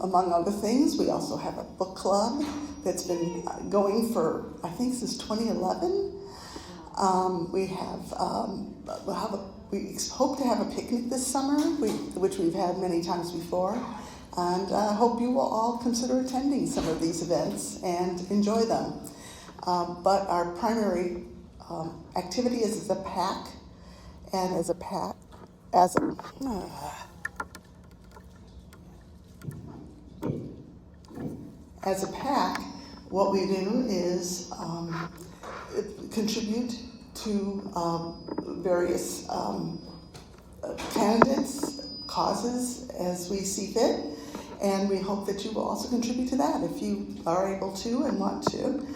Among other things, we also have a book club that's been going for, I think, since 2011. We hope to have a picnic this summer, which we've had many times before, and I hope you will all consider attending some of these events and enjoy them. But our primary activity is as a PAC, and as a PAC, what we do is contribute to various candidates, causes as we see fit, and we hope that you will also contribute to that if you are able to and want to.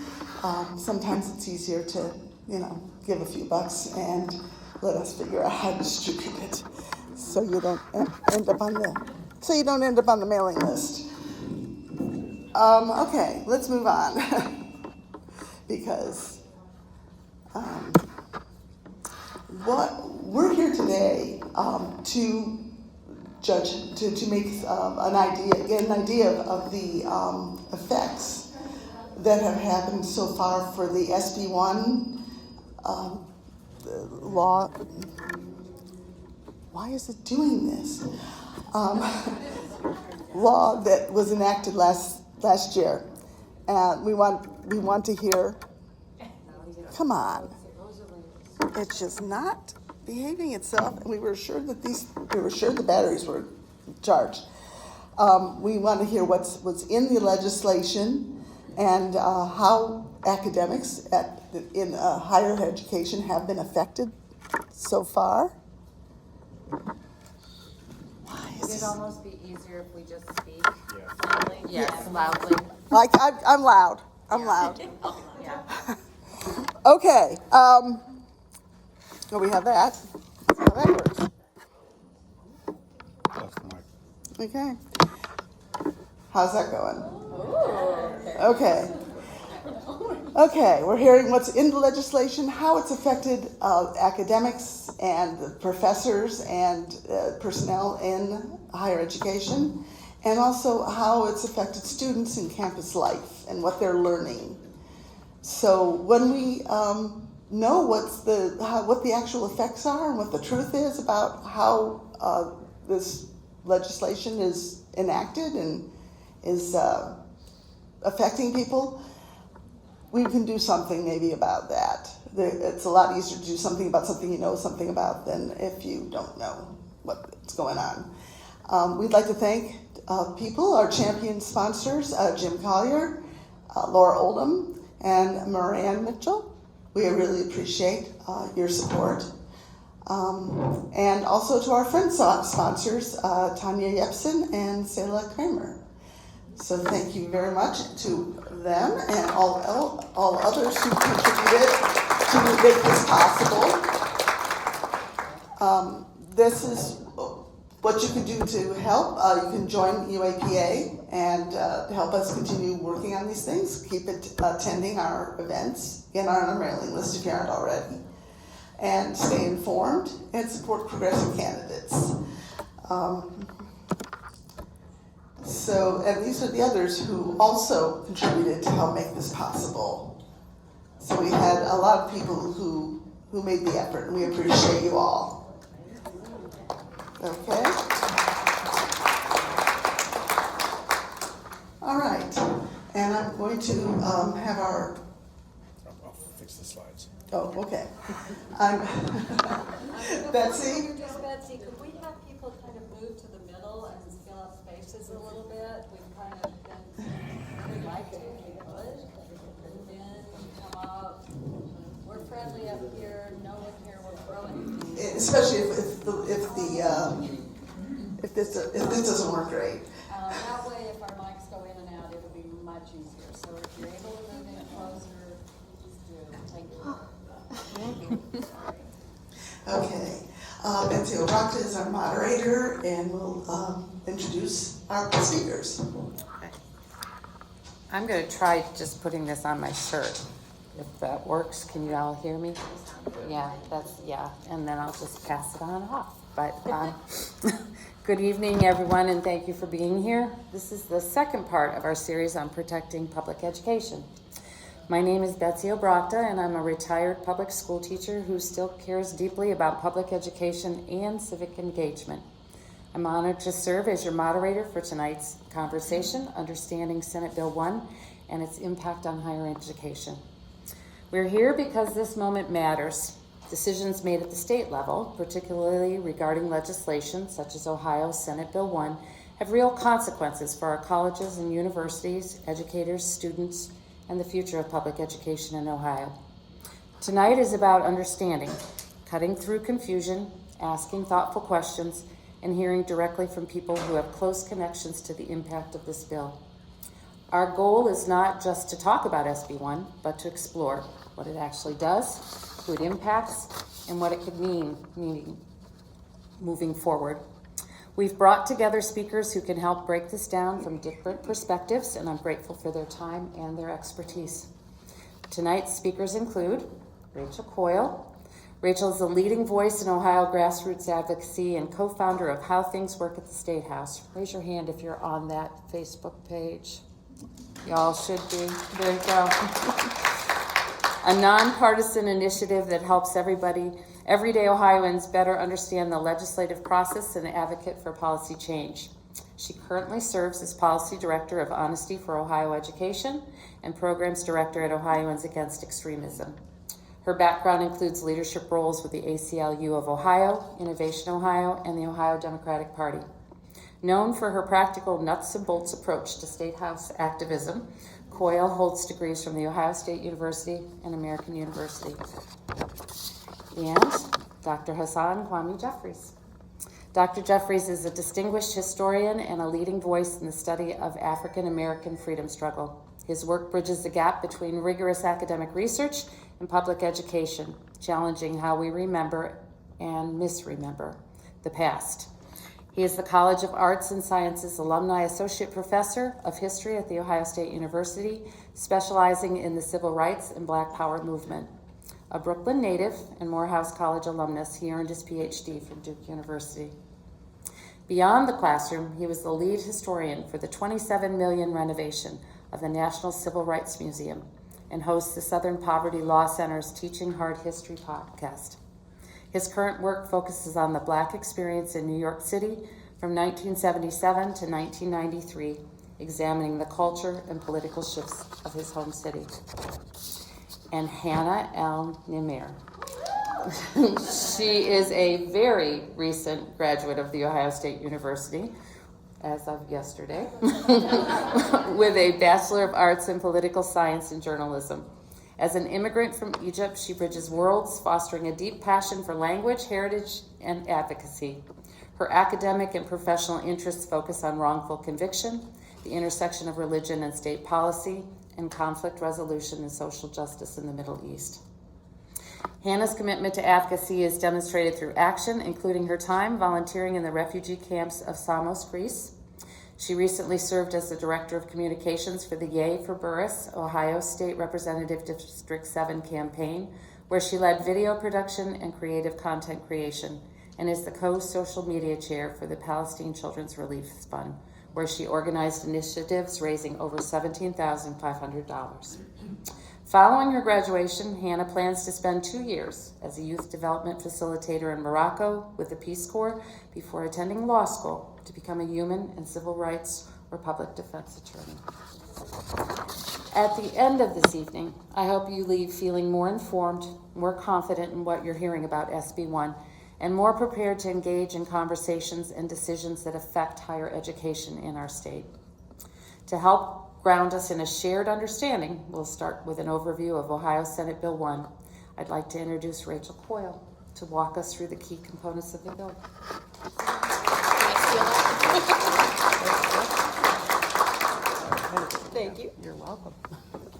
Sometimes it's easier to, give a few bucks and let us figure out how to distribute it, so you don't end up on the mailing list. Okay, let's move on because we're here today to judge, to make an idea of the effects that have happened so far for the SB1 law. Why is it doing this? Law that was enacted last year, and we want to hear. Come on, it's just not behaving itself, and we were sure the batteries were charged. We want to hear what's in the legislation and how academics in higher education have been affected so far. It'd almost be easier if we just speak. Yes, loudly. Like I'm loud. I'm loud. Yeah. Okay. We have that. That's how that works. Okay. How's that going? Okay. Okay, we're hearing what's in the legislation, how it's affected academics and professors and personnel in higher education, and also how it's affected students in campus life and what they're learning. So when we know what the actual effects are and what the truth is about how this legislation is enacted and is affecting people, we can do something maybe about that. It's a lot easier to do something about something you know something about than if you don't know what's going on. We'd like to thank people, our champion sponsors, Jim Collier, Laura Oldham, and Moran Mitchell. We really appreciate your support. And also to our friend sponsors, Tanya Yepsen and Selah Kramer. So thank you very much to them and all others who contributed to make this possible. This is what you can do to help. You can join UAPA and help us continue working on these things. Keep attending our events. Get on our mailing list if you aren't already. And stay informed and support progressive candidates. And these are the others who also contributed to help make this possible. So we had a lot of people who made the effort, and we appreciate you all. Okay? All right. And I'm going to have our... I'll fix the slides. Oh, okay. I'm Betsy? Just Betsy, could we have people kind of move to the middle and fill up spaces a little bit? We've kind of been, we'd like to if we could. And then come up. We're friendly up here, no one here, we're throwing. Especially if this doesn't work great. That way, if our mics go in and out, it'll be much easier. So if you're able to move in closer, please do. Thank you. Okay. Betsy O'Rourke is our moderator, and we'll introduce our speakers. Okay. I'm going to try just putting this on my shirt. If that works, can you all hear me? Yeah, and then I'll just pass it on off. But Good evening, everyone, and thank you for being here. This is the second part of our series on protecting public education. My name is Betsy Obrachta, and I'm a retired public school teacher who still cares deeply about public education and civic engagement. I'm honored to serve as your moderator for tonight's conversation, Understanding Senate Bill 1 and its impact on higher education. We're here because this moment matters. Decisions made at the state level, particularly regarding legislation such as Ohio's Senate Bill 1, have real consequences for our colleges and universities, educators, students, and the future of public education in Ohio. Tonight is about understanding, cutting through confusion, asking thoughtful questions, and hearing directly from people who have close connections to the impact of this bill. Our goal is not just to talk about SB 1, but to explore what it actually does, who it impacts, and what it could mean moving forward. We've brought together speakers who can help break this down from different perspectives, and I'm grateful for their time and their expertise. Tonight's speakers include Rachel Coyle. Rachel is a leading voice in Ohio grassroots advocacy and co-founder of How Things Work at the State House. Raise your hand if you're on that Facebook page. Y'all should be. There you go. A nonpartisan initiative that helps everyday Ohioans better understand the legislative process and advocate for policy change. She currently serves as Policy Director of Honesty for Ohio Education and Programs Director at Ohioans Against Extremism. Her background includes leadership roles with the ACLU of Ohio, Innovation Ohio, and the Ohio Democratic Party. Known for her practical nuts and bolts approach to State House activism, Coyle holds degrees from The Ohio State University and American University. And Dr. Hassan Kwame Jeffries. Dr. Jeffries is a distinguished historian and a leading voice in the study of African American freedom struggle. His work bridges the gap between rigorous academic research and public education, challenging how we remember and misremember the past. He is the College of Arts and Sciences Alumni Associate Professor of History at The Ohio State University, specializing in the civil rights and Black Power movement. A Brooklyn native and Morehouse College alumnus, he earned his PhD from Duke University. Beyond the classroom, he was the lead historian for the $27 million renovation of the National Civil Rights Museum and hosts the Southern Poverty Law Center's Teaching Hard History podcast. His current work focuses on the Black experience in New York City from 1977 to 1993, examining the culture and political shifts of his home city. And Hannah L. Nimir. She is a very recent graduate of The Ohio State University, as of yesterday, with a Bachelor of Arts in Political Science and Journalism. As an immigrant from Egypt, she bridges worlds, fostering a deep passion for language, heritage, and advocacy. Her academic and professional interests focus on wrongful conviction, the intersection of religion and state policy, and conflict resolution and social justice in the Middle East. Hannah's commitment to advocacy is demonstrated through action, including her time volunteering in the refugee camps of Samos, Greece. She recently served as the Director of Communications for the Yay for Burris, Ohio State Representative District 7 campaign, where she led video production and creative content creation, and is the co-social media chair for the Palestine Children's Relief Fund, where she organized initiatives raising over $17,500. Following her graduation, Hannah plans to spend 2 years as a youth development facilitator in Morocco with the Peace Corps before attending law school to become a human and civil rights or public defense attorney. At the end of this evening, I hope you leave feeling more informed, more confident in what you're hearing about SB 1, and more prepared to engage in conversations and decisions that affect higher education in our state. To help ground us in a shared understanding, we'll start with an overview of Ohio Senate Bill 1. I'd like to introduce Rachel Coyle to walk us through the key components of the bill. Thank you. You're welcome.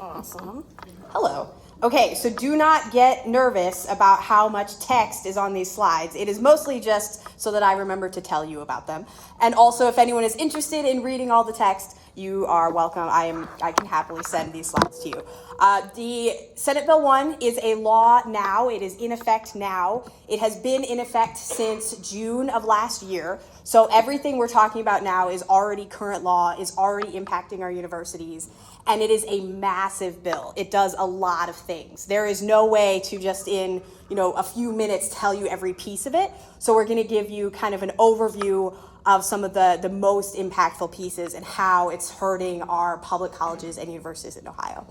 Awesome. Hello. Okay, so do not get nervous about how much text is on these slides. It is mostly just so that I remember to tell you about them. And also, if anyone is interested in reading all the text, you are welcome. I can happily send these slides to you. The Senate Bill 1 is a law now. It is in effect now. It has been in effect since June of last year. So everything we're talking about now is already current law, is already impacting our universities, and it is a massive bill. It does a lot of things. There is no way to just in a few minutes tell you every piece of it. So we're going to give you kind of an overview of some of the most impactful pieces and how it's hurting our public colleges and universities in Ohio.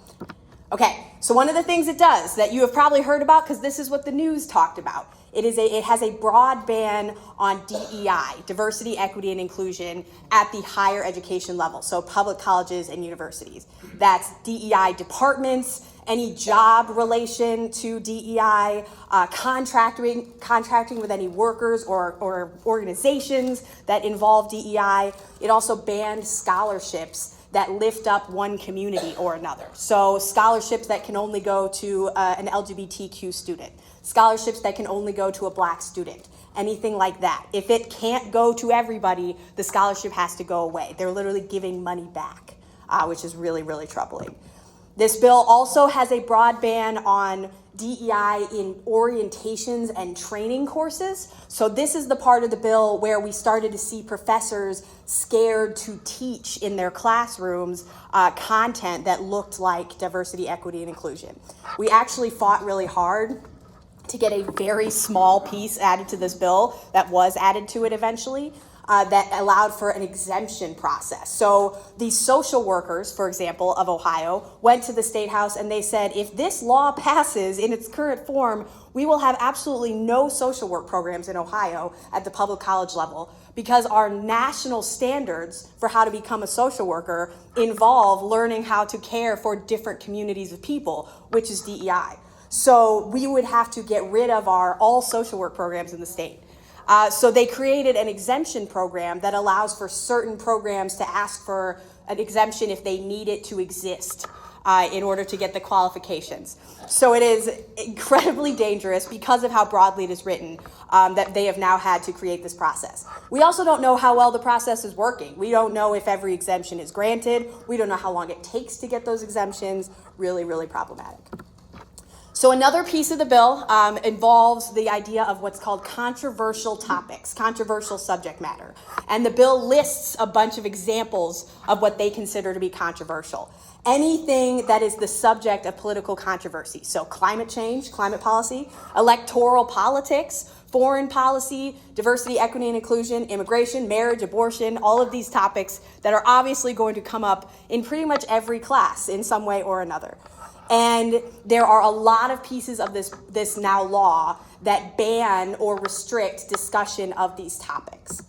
Okay, so one of the things it does that you have probably heard about, because this is what the news talked about, it has a broad ban on DEI, diversity, equity, and inclusion, at the higher education level, so public colleges and universities. That's DEI departments, any job relation to DEI, contracting with any workers or organizations that involve DEI. It also banned scholarships that lift up one community or another. So scholarships that can only go to an LGBTQ student, scholarships that can only go to a Black student, anything like that. If it can't go to everybody, the scholarship has to go away. They're literally giving money back, which is really, really troubling. This bill also has a broad ban on DEI in orientations and training courses. So this is the part of the bill where we started to see professors scared to teach in their classrooms content that looked like diversity, equity, and inclusion. We actually fought really hard to get a very small piece added to this bill that was added to it eventually. That allowed for an exemption process. So these social workers, for example, of Ohio, went to the State House and they said, if this law passes in its current form, we will have absolutely no social work programs in Ohio at the public college level because our national standards for how to become a social worker involve learning how to care for different communities of people, which is DEI. So we would have to get rid of our all social work programs in the state. So they created an exemption program that allows for certain programs to ask for an exemption if they need it to exist in order to get the qualifications. So it is incredibly dangerous because of how broadly it is written that they have now had to create this process. We also don't know how well the process is working. We don't know if every exemption is granted. We don't know how long it takes to get those exemptions. Really, really problematic. So another piece of the bill involves the idea of what's called controversial topics, controversial subject matter. And the bill lists a bunch of examples of what they consider to be controversial. Anything that is the subject of political controversy. So climate change, climate policy, electoral politics, foreign policy, diversity, equity, and inclusion, immigration, marriage, abortion, all of these topics that are obviously going to come up in pretty much every class in some way or another. And there are a lot of pieces of this now law that ban or restrict discussion of these topics.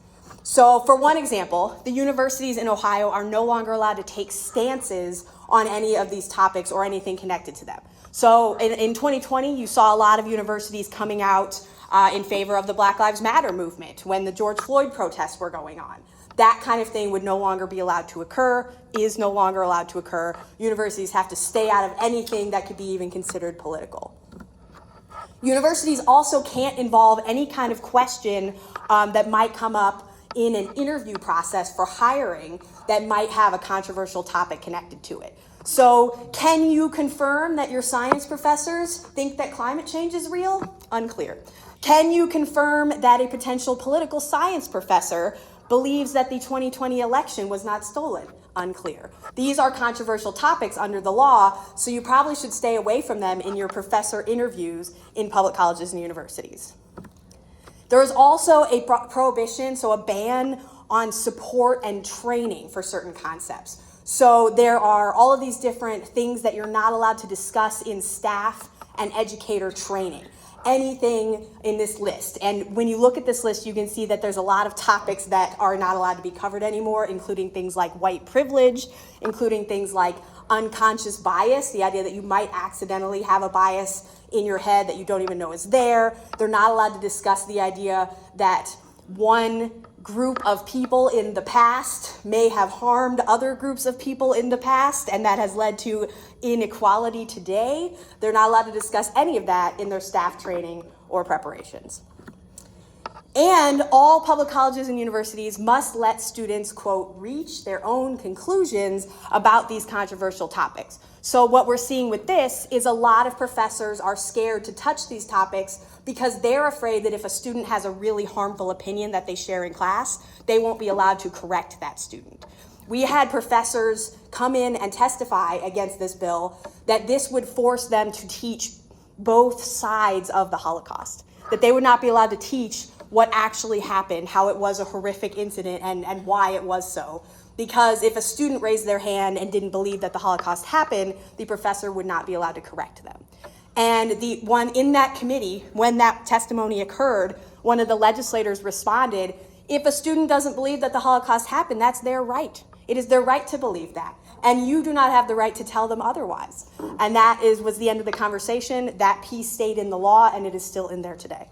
So for one example, the universities in Ohio are no longer allowed to take stances on any of these topics or anything connected to them. So in 2020, you saw a lot of universities coming out in favor of the Black Lives Matter movement when the George Floyd protests were going on. That kind of thing would no longer be allowed to occur, is no longer allowed to occur. Universities have to stay out of anything that could be even considered political. Universities also can't involve any kind of question that might come up in an interview process for hiring that might have a controversial topic connected to it. So can you confirm that your science professors think that climate change is real? Unclear. Can you confirm that a potential political science professor believes that the 2020 election was not stolen? Unclear. These are controversial topics under the law, so you probably should stay away from them in your professor interviews in public colleges and universities. There is also a prohibition, so a ban on support and training for certain concepts. So there are all of these different things that you're not allowed to discuss in staff and educator training. Anything in this list. And when you look at this list, you can see that there's a lot of topics that are not allowed to be covered anymore, including things like white privilege, including things like unconscious bias, the idea that you might accidentally have a bias in your head that you don't even know is there. They're not allowed to discuss the idea that one group of people in the past may have harmed other groups of people in the past, and that has led to inequality today. They're not allowed to discuss any of that in their staff training or preparations. And all public colleges and universities must let students, quote, reach their own conclusions about these controversial topics. So what we're seeing with this is a lot of professors are scared to touch these topics because they're afraid that if a student has a really harmful opinion that they share in class, they won't be allowed to correct that student. We had professors come in and testify against this bill that this would force them to teach both sides of the Holocaust, that they would not be allowed to teach what actually happened, how it was a horrific incident, and why it was so. Because if a student raised their hand and didn't believe that the Holocaust happened, the professor would not be allowed to correct them. And the one in that committee, when that testimony occurred, one of the legislators responded, if a student doesn't believe that the Holocaust happened, that's their right. It is their right to believe that. And you do not have the right to tell them otherwise. And that was the end of the conversation. That piece stayed in the law, and it is still in there today.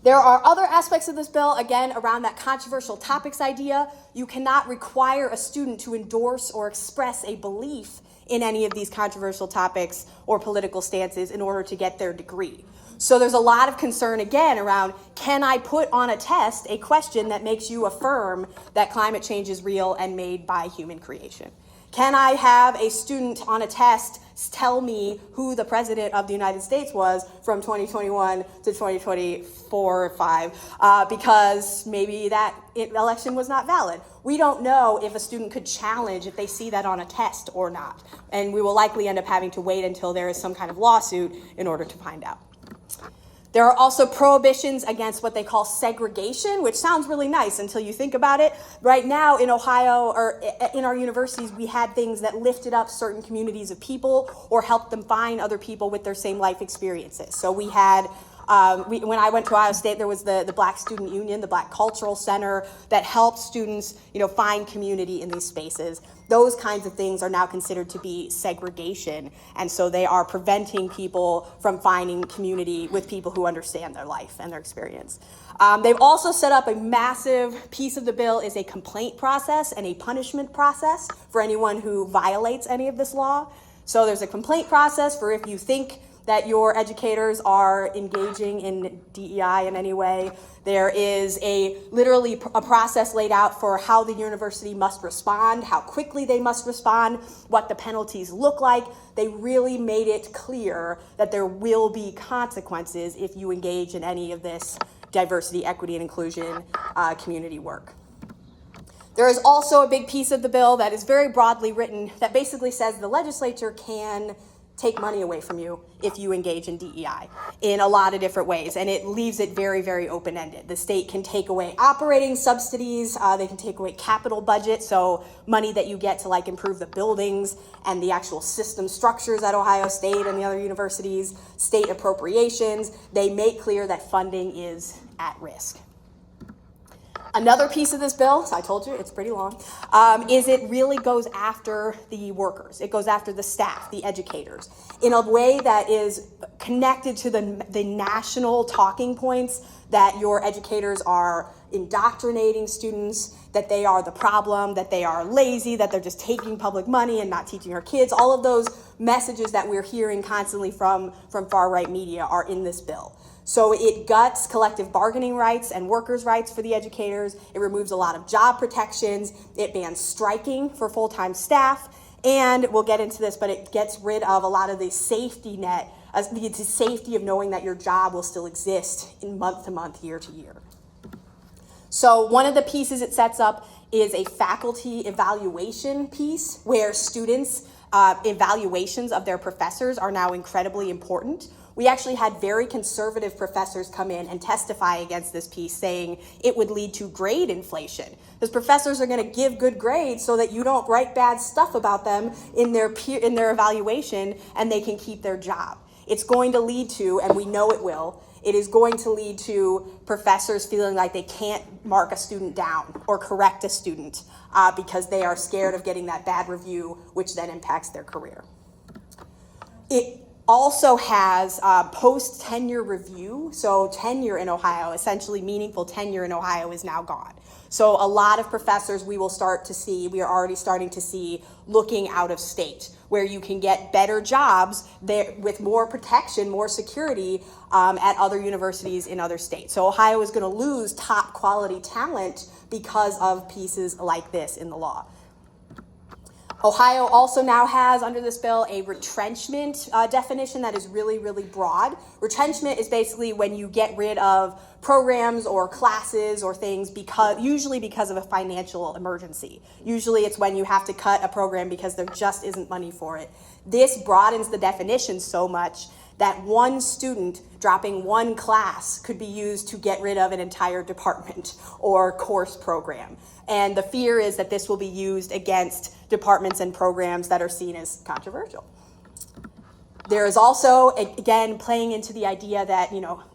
There are other aspects of this bill, again, around that controversial topics idea. You cannot require a student to endorse or express a belief in any of these controversial topics or political stances in order to get their degree. So there's a lot of concern, again, around, can I put on a test a question that makes you affirm that climate change is real and made by human creation? Can I have a student on a test tell me who the president of the United States was from 2021 to 2024 or 5 because maybe that election was not valid? We don't know if a student could challenge if they see that on a test or not. And we will likely end up having to wait until there is some kind of lawsuit in order to find out. There are also prohibitions against what they call segregation, which sounds really nice until you think about it. Right now in Ohio, or in our universities, we had things that lifted up certain communities of people or helped them find other people with their same life experiences. So we had, when I went to Ohio State, there was the Black Student Union, the Black Cultural Center, that helped students, find community in these spaces. Those kinds of things are now considered to be segregation, and so they are preventing people from finding community with people who understand their life and their experience. They've also set up a massive piece of the bill is a complaint process and a punishment process for anyone who violates any of this law. So there's a complaint process for if you think that your educators are engaging in DEI in any way. There is literally a process laid out for how the university must respond, how quickly they must respond, what the penalties look like. They really made it clear that there will be consequences if you engage in any of this diversity, equity, and inclusion community work. There is also a big piece of the bill that is very broadly written that basically says the legislature can take money away from you if you engage in DEI in a lot of different ways, and it leaves it very, very open-ended. The state can take away operating subsidies, they can take away capital budget, so money that you get to improve the buildings and the actual system structures at Ohio State and the other universities, state appropriations. They make clear that funding is at risk. Another piece of this bill, so I told you it's pretty long, is it really goes after the workers. It goes after the staff, the educators, in a way that is connected to the national talking points that your educators are indoctrinating students, that they are the problem, that they are lazy, that they're just taking public money and not teaching our kids. All of those messages that we're hearing constantly from far-right media are in this bill. So it guts collective bargaining rights and workers' rights for the educators. It removes a lot of job protections. It bans striking for full-time staff. And we'll get into this, but it gets rid of a lot of the safety net, the safety of knowing that your job will still exist in month to month, year to year. So one of the pieces it sets up is a faculty evaluation piece where students' evaluations of their professors are now incredibly important. We actually had very conservative professors come in and testify against this piece, saying it would lead to grade inflation. Because professors are going to give good grades so that you don't write bad stuff about them in their evaluation, and they can keep their job. It's going to lead to, and we know it will, it is going to lead to professors feeling like they can't mark a student down or correct a student because they are scared of getting that bad review, which then impacts their career. It also has post-tenure review. So tenure in Ohio, essentially meaningful tenure in Ohio, is now gone. So a lot of professors we are already starting to see looking out of state, where you can get better jobs there with more protection, more security at other universities in other states. So Ohio is going to lose top quality talent because of pieces like this in the law. Ohio also now has, under this bill, a retrenchment definition that is really, really broad. Retrenchment is basically when you get rid of programs or classes or things usually because of a financial emergency. Usually it's when you have to cut a program because there just isn't money for it. This broadens the definition so much that one student dropping one class could be used to get rid of an entire department or course program. And the fear is that this will be used against departments and programs that are seen as controversial. There is also, again, playing into the idea that,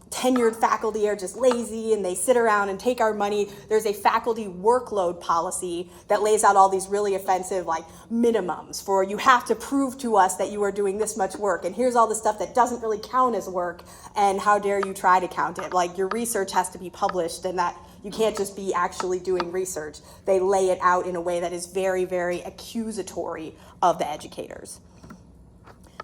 tenured faculty are just lazy and they sit around and take our money. There's a faculty workload policy that lays out all these really offensive minimums for you have to prove to us that you are doing this much work, and here's all the stuff that doesn't really count as work, and how dare you try to count it. Your research has to be published, and that you can't just be actually doing research. They lay it out in a way that is very, very accusatory of the educators.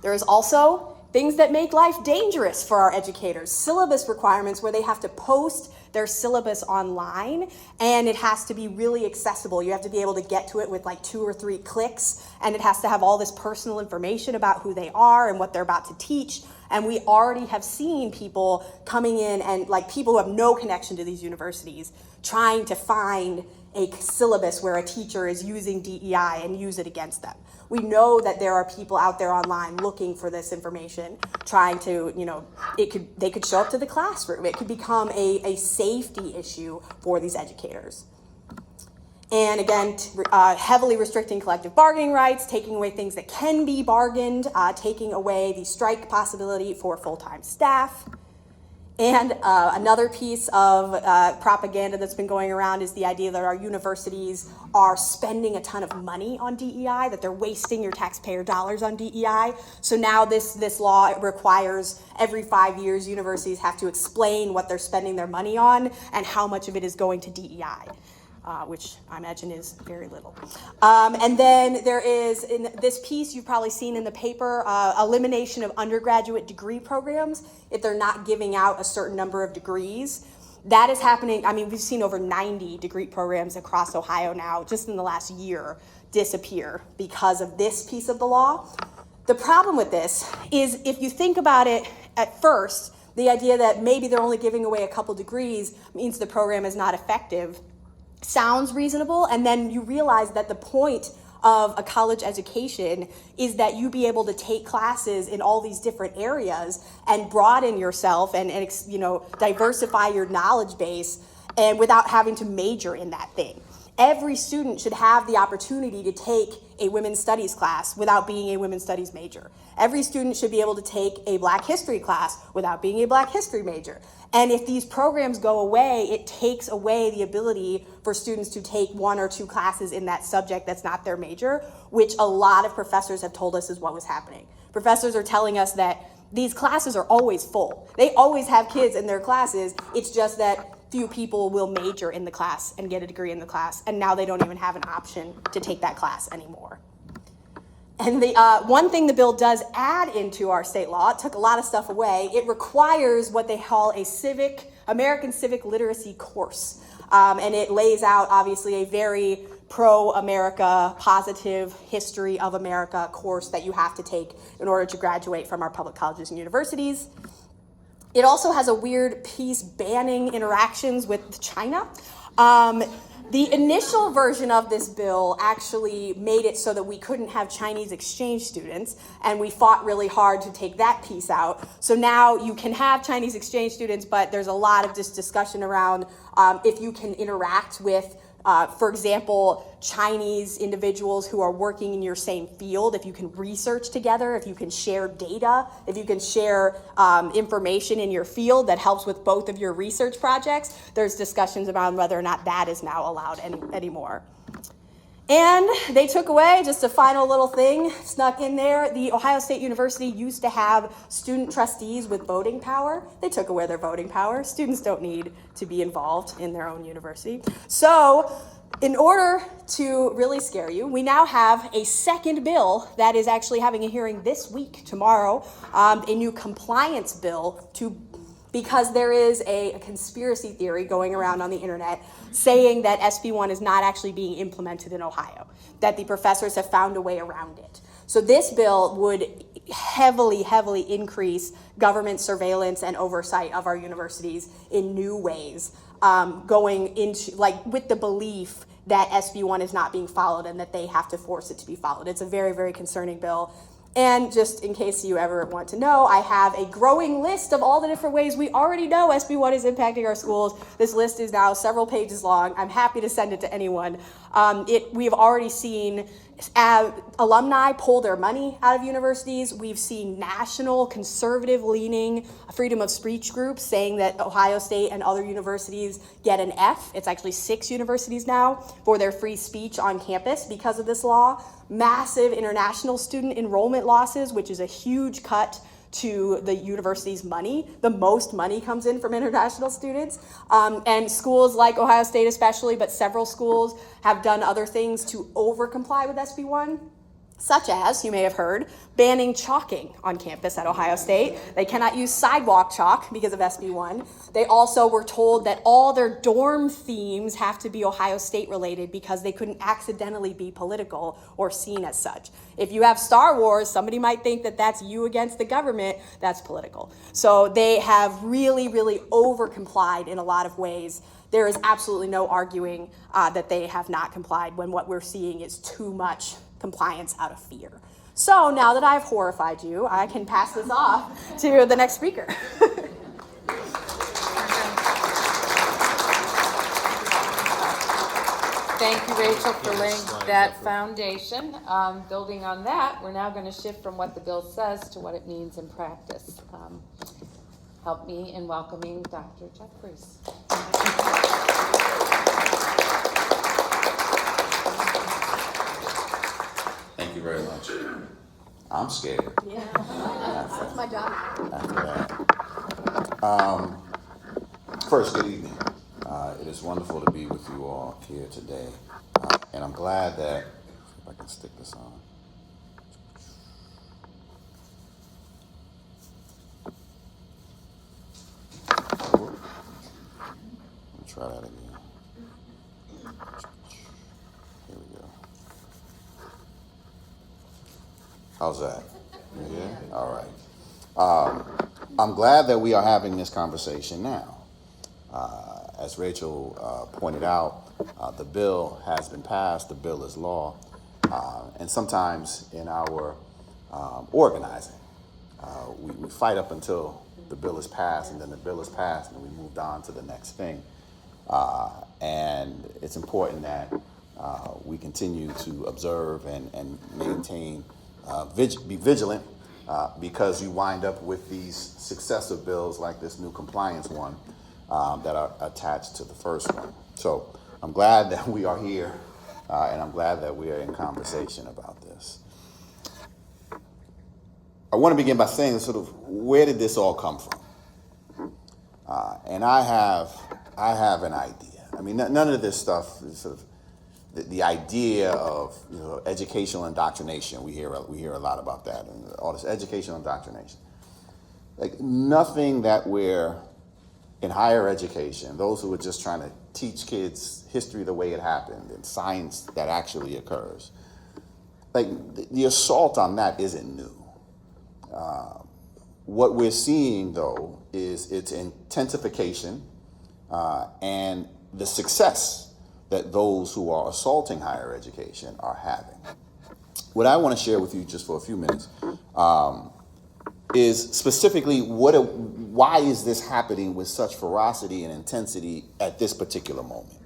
There is also things that make life dangerous for our educators. Syllabus requirements where they have to post their syllabus online, and it has to be really accessible. You have to be able to get to it with 2 or 3 clicks, and it has to have all this personal information about who they are and what they're about to teach. And we already have seen people coming in and people who have no connection to these universities trying to find a syllabus where a teacher is using DEI and use it against them. We know that there are people out there online looking for this information, trying to, they could show up to the classroom. It could become a safety issue for these educators. And again, heavily restricting collective bargaining rights, taking away things that can be bargained, taking away the strike possibility for full-time staff. And another piece of propaganda that's been going around is the idea that our universities are spending a ton of money on DEI, that they're wasting your taxpayer dollars on DEI. So now this law requires every 5 years universities have to explain what they're spending their money on and how much of it is going to DEI. Which I imagine is very little. And then there is, in this piece you've probably seen in the paper, elimination of undergraduate degree programs if they're not giving out a certain number of degrees. That is happening. We've seen over 90 degree programs across Ohio now, just in the last year, disappear because of this piece of the law. The problem with this is, if you think about it at first, the idea that maybe they're only giving away a couple degrees means the program is not effective sounds reasonable, and then you realize that the point of a college education is that you be able to take classes in all these different areas and broaden yourself and diversify your knowledge base, and without having to major in that thing. Every student should have the opportunity to take a women's studies class without being a women's studies major. Every student should be able to take a Black history class without being a Black history major. And if these programs go away, it takes away the ability for students to take 1 or 2 classes in that subject that's not their major, which a lot of professors have told us is what was happening. Professors are telling us that these classes are always full. They always have kids in their classes. It's just that few people will major in the class and get a degree in the class, and now they don't even have an option to take that class anymore. And the one thing the bill does add into our state law, it took a lot of stuff away, it requires what they call a American civic literacy course. And it lays out, obviously, a very pro-America, positive history of America course that you have to take in order to graduate from our public colleges and universities. It also has a weird piece banning interactions with China. The initial version of this bill actually made it so that we couldn't have Chinese exchange students, and we fought really hard to take that piece out. So now you can have Chinese exchange students, but there's a lot of discussion around if you can interact with, for example, Chinese individuals who are working in your same field, if you can research together, if you can share data, if you can share information in your field that helps with both of your research projects. There's discussions around whether or not that is now allowed anymore. And they took away, just a final little thing snuck in there, the Ohio State University used to have student trustees with voting power. They took away their voting power. Students don't need to be involved in their own university. So in order to really scare you, we now have a second bill that is actually having a hearing this week, tomorrow, a new compliance bill because there is a conspiracy theory going around on the internet saying that SB1 is not actually being implemented in Ohio, that the professors have found a way around it. So this bill would heavily, heavily increase government surveillance and oversight of our universities in new ways, going into, like, with the belief that SB1 is not being followed and that they have to force it to be followed. It's a very, very concerning bill. And just in case you ever want to know, I have a growing list of all the different ways we already know SB1 is impacting our schools. This list is now several pages long. I'm happy to send it to anyone. We've already seen alumni pull their money out of universities. We've seen national conservative-leaning freedom of speech groups saying that Ohio State and other universities get an F. It's actually 6 universities now for their free speech on campus because of this law. Massive international student enrollment losses, which is a huge cut to the university's money. The most money comes in from international students. And schools like Ohio State especially, but several schools have done other things to over-comply with SB1, such as, you may have heard, banning chalking on campus at Ohio State. They cannot use sidewalk chalk because of SB1. They also were told that all their dorm themes have to be Ohio State related because they couldn't accidentally be political or seen as such. If you have Star Wars, somebody might think that that's you against the government. That's political. So they have really, really over-complied in a lot of ways. There is absolutely no arguing that they have not complied when what we're seeing is too much compliance out of fear. So now that I've horrified you, I can pass this off to the next speaker. Thank you, Rachel, for laying that foundation. Building on that, we're now going to shift from what the bill says to what it means in practice. Help me in welcoming Dr. Jeffries. Thank you very much. I'm scared. Yeah, that's my job. After that. First, good evening. It is wonderful to be with you all here today. And I'm glad that, if I can stick this on. Let me try that again. Here we go. How's that? Yeah? All right. I'm glad that we are having this conversation now. As Rachel pointed out, the bill has been passed, the bill is law, and sometimes in our organizing, we fight up until the bill is passed, and then the bill is passed, and we moved on to the next thing. And it's important that we continue to observe and maintain, be vigilant, because you wind up with these successive bills like this new compliance one that are attached to the first one. So I'm glad that we are here, and I'm glad that we are in conversation about this. I want to begin by saying sort of where did this all come from? And I have an idea. I mean, none of this stuff is sort of the idea of educational indoctrination. We hear a lot about that, and all this educational indoctrination. Like nothing that we're in higher education, those who are just trying to teach kids history the way it happened and science that actually occurs, like the assault on that isn't new. What we're seeing, though, is its intensification and the success that those who are assaulting higher education are having. What I want to share with you just for a few minutes is specifically why is this happening with such ferocity and intensity at this particular moment?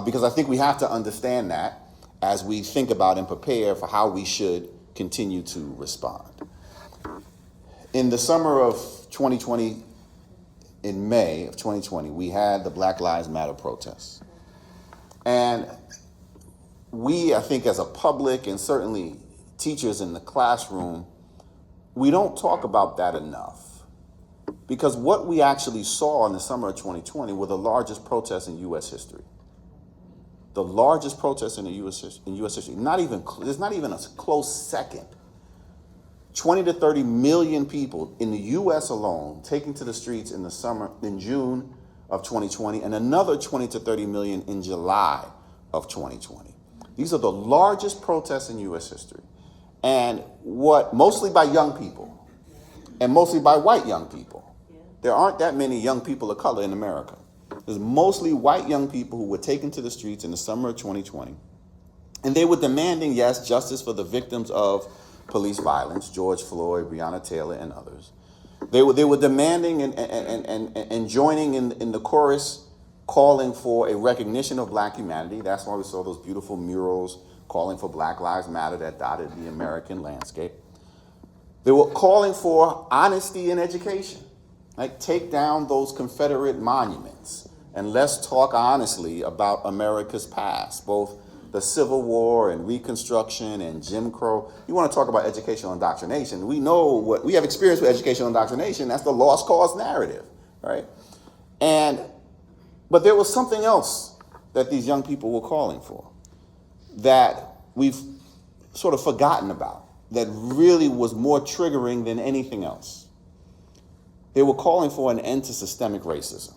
Because I think we have to understand that as we think about and prepare for how we should continue to respond. In the summer of 2020, in May of 2020, we had the Black Lives Matter protests. And we, I think, as a public and certainly teachers in the classroom, we don't talk about that enough. Because what we actually saw in the summer of 2020 were the largest protests in U.S. history. The largest protests in U.S. history. There's not even a close second. 20 to 30 million people in the U.S. alone taking to the streets in June of 2020, and another 20 to 30 million in July of 2020. These are the largest protests in U.S. history. And mostly by young people, and mostly by white young people. There aren't that many young people of color in America. There's mostly white young people who were taken to the streets in the summer of 2020. And they were demanding, yes, justice for the victims of police violence, George Floyd, Breonna Taylor, and others. They were demanding and joining in the chorus, calling for a recognition of black humanity. That's why we saw those beautiful murals calling for Black Lives Matter that dotted the American landscape. They were calling for honesty in education. Like, take down those Confederate monuments and let's talk honestly about America's past, both the Civil War and Reconstruction and Jim Crow. You want to talk about educational indoctrination. We know what we have experience with educational indoctrination. That's the lost cause narrative, right? But there was something else that these young people were calling for that we've sort of forgotten about, that really was more triggering than anything else. They were calling for an end to systemic racism.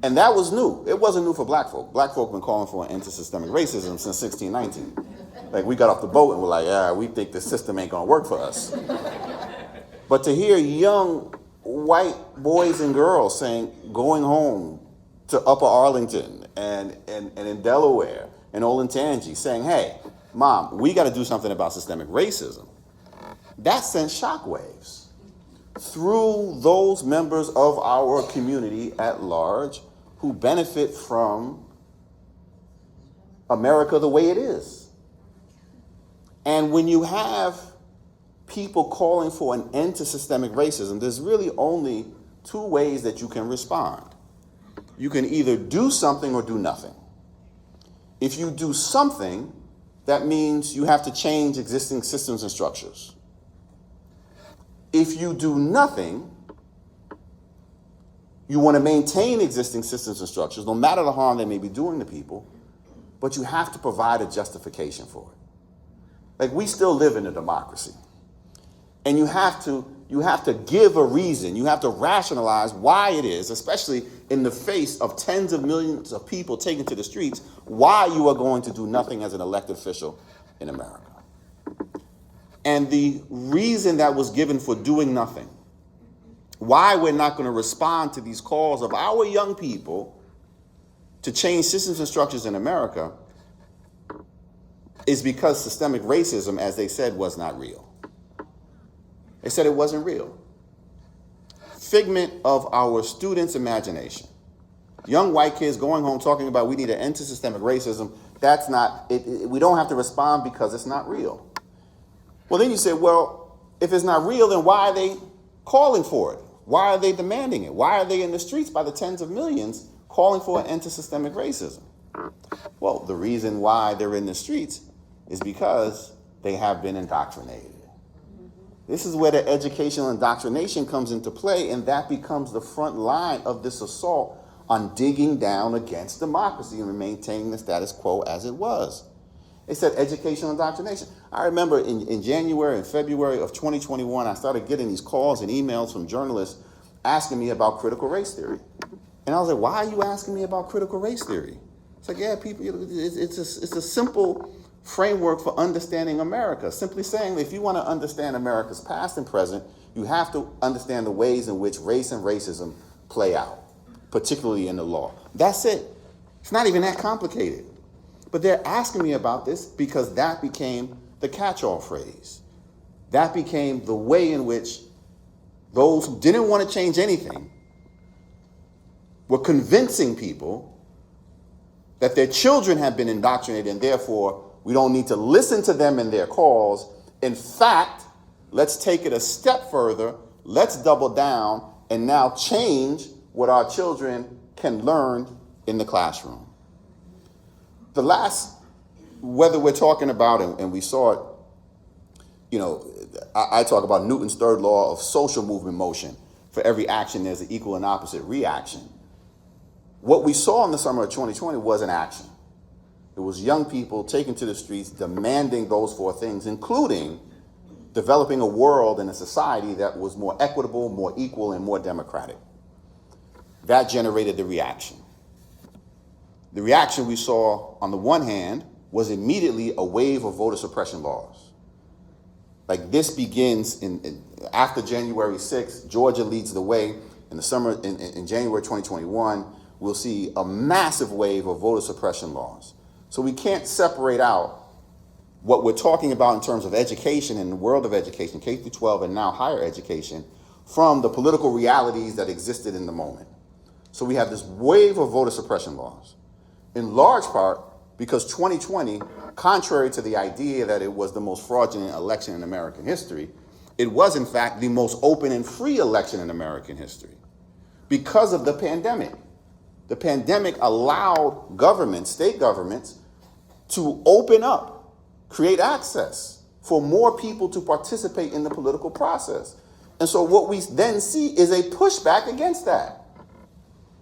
And that was new. It wasn't new for black folk. Black folk have been calling for an end to systemic racism since 1619. Like, we got off the boat and we're like, yeah, we think the system ain't gonna work for us. But to hear young white boys and girls saying, going home to Upper Arlington and in Delaware and Olentangy saying, hey, Mom, we gotta do something about systemic racism, that sent shockwaves through those members of our community at large who benefit from America the way it is. And when you have people calling for an end to systemic racism, there's really only two ways that you can respond. You can either do something or do nothing. If you do something, that means you have to change existing systems and structures. If you do nothing, you want to maintain existing systems and structures, no matter the harm they may be doing to people, but you have to provide a justification for it. Like, we still live in a democracy. And you have to give a reason, you have to rationalize why it is, especially in the face of tens of millions of people taken to the streets, why you are going to do nothing as an elected official in America. And the reason that was given for doing nothing, why we're not going to respond to these calls of our young people to change systems and structures in America, is because systemic racism, as they said, was not real. They said it wasn't real. Figment of our students' imagination. Young white kids going home talking about we need an end to systemic racism. That's not, we don't have to respond because it's not real. Well, then you say, well, if it's not real, then why are they calling for it? Why are they demanding it? Why are they in the streets by the tens of millions calling for an end to systemic racism? Well, the reason why they're in the streets is because they have been indoctrinated. This is where the educational indoctrination comes into play, and that becomes the front line of this assault on digging down against democracy and maintaining the status quo as it was. They said educational indoctrination. I remember in January and February of 2021, I started getting these calls and emails from journalists asking me about critical race theory. And I was like, why are you asking me about critical race theory? It's like, yeah, people, it's a simple framework for understanding America. Simply saying that if you want to understand America's past and present, you have to understand the ways in which race and racism play out, particularly in the law. That's it. It's not even that complicated. But they're asking me about this because that became the catch-all phrase. That became the way in which those who didn't want to change anything were convincing people that their children had been indoctrinated and therefore we don't need to listen to them and their calls. In fact, let's take it a step further. Let's double down and now change what our children can learn in the classroom. the last, whether we're talking about, and we saw it, I talk about Newton's third law of social movement motion. For every action, there's an equal and opposite reaction. What we saw in the summer of 2020 was an action. It was young people taking to the streets demanding those four things, including developing a world and a society that was more equitable, more equal, and more democratic. That generated the reaction. The reaction we saw, on the one hand, was immediately a wave of voter suppression laws. Like, this begins after January 6th. Georgia leads the way. In the summer, in January 2021, we'll see a massive wave of voter suppression laws. So we can't separate out what we're talking about in terms of education and the world of education, K through 12 and now higher education, from the political realities that existed in the moment. So we have this wave of voter suppression laws, in large part because 2020, contrary to the idea that it was the most fraudulent election in American history, it was in fact the most open and free election in American history because of the pandemic. The pandemic allowed governments, state governments, to open up, create access for more people to participate in the political process. And so what we then see is a pushback against that.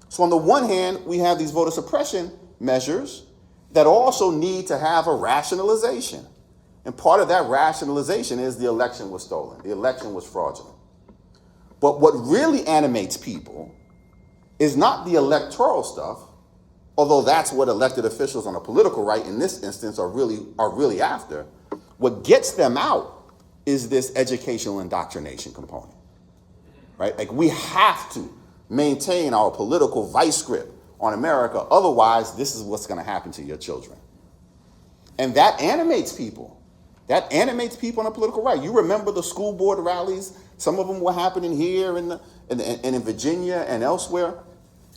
So on the one hand, we have these voter suppression measures that also need to have a rationalization. And part of that rationalization is the election was stolen. The election was fraudulent. But what really animates people is not the electoral stuff, although that's what elected officials on a political right in this instance are really after. What gets them out is this educational indoctrination component, right? Like, we have to maintain our political vice grip on America. Otherwise, this is what's going to happen to your children. And that animates people. That animates people on the political right. You remember the school board rallies? Some of them were happening here and in Virginia and elsewhere.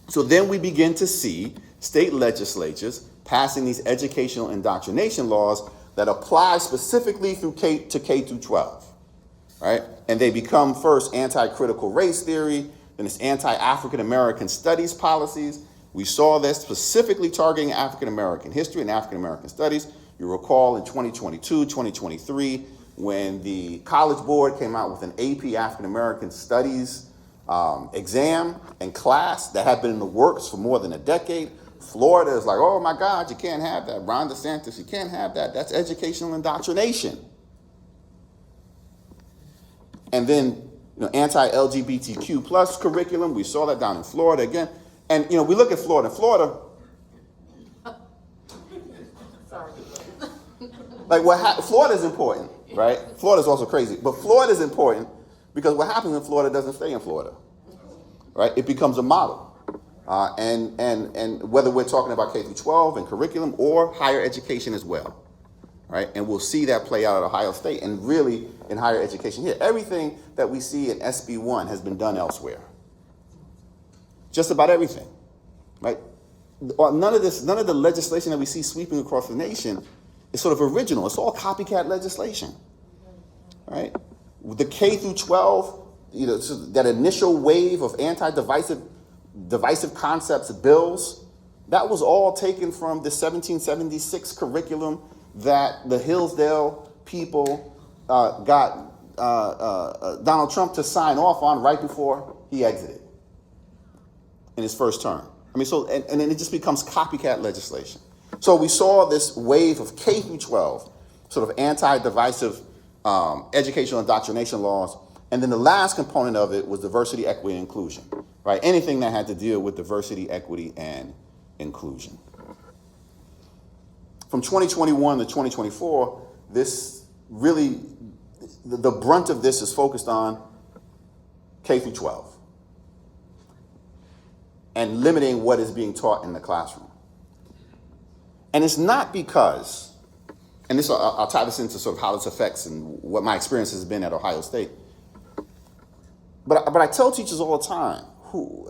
So then we begin to see state legislatures passing these educational indoctrination laws that apply specifically to K through 12, right? And they become first anti-critical race theory, then it's anti-African American studies policies. We saw this specifically targeting African American history and African American studies. You recall in 2022, 2023, when the College Board came out with an AP African American Studies exam and class that had been in the works for more than a decade. Florida is like, oh my God, you can't have that. Ron DeSantis, you can't have that. That's educational indoctrination. And then, anti-LGBTQ plus curriculum. We saw that down in Florida again. And, we look at Florida. Florida, Florida is important, right? Florida is also crazy. But Florida is important because what happens in Florida doesn't stay in Florida, right? It becomes a model. And whether we're talking about K through 12 and curriculum or higher education as well, right? And we'll see that play out at Ohio State and really in higher education here. Everything that we see in SB 1 has been done elsewhere. Just about everything, right? None of the legislation that we see sweeping across the nation is sort of original. It's all copycat legislation, right? The K through 12, so that initial wave of divisive concepts bills, that was all taken from the 1776 curriculum that the Hillsdale people got Donald Trump to sign off on right before he exited in his first term. And then it just becomes copycat legislation. So we saw this wave of K through 12, sort of anti-divisive educational indoctrination laws. And then the last component of it was diversity, equity, and inclusion, right? Anything that had to deal with diversity, equity, and inclusion. From 2021 to 2024, this really, the brunt of this is focused on K through 12 and limiting what is being taught in the classroom. And it's not because, and this I'll tie this into sort of how this affects and what my experience has been at Ohio State. But I tell teachers all the time, who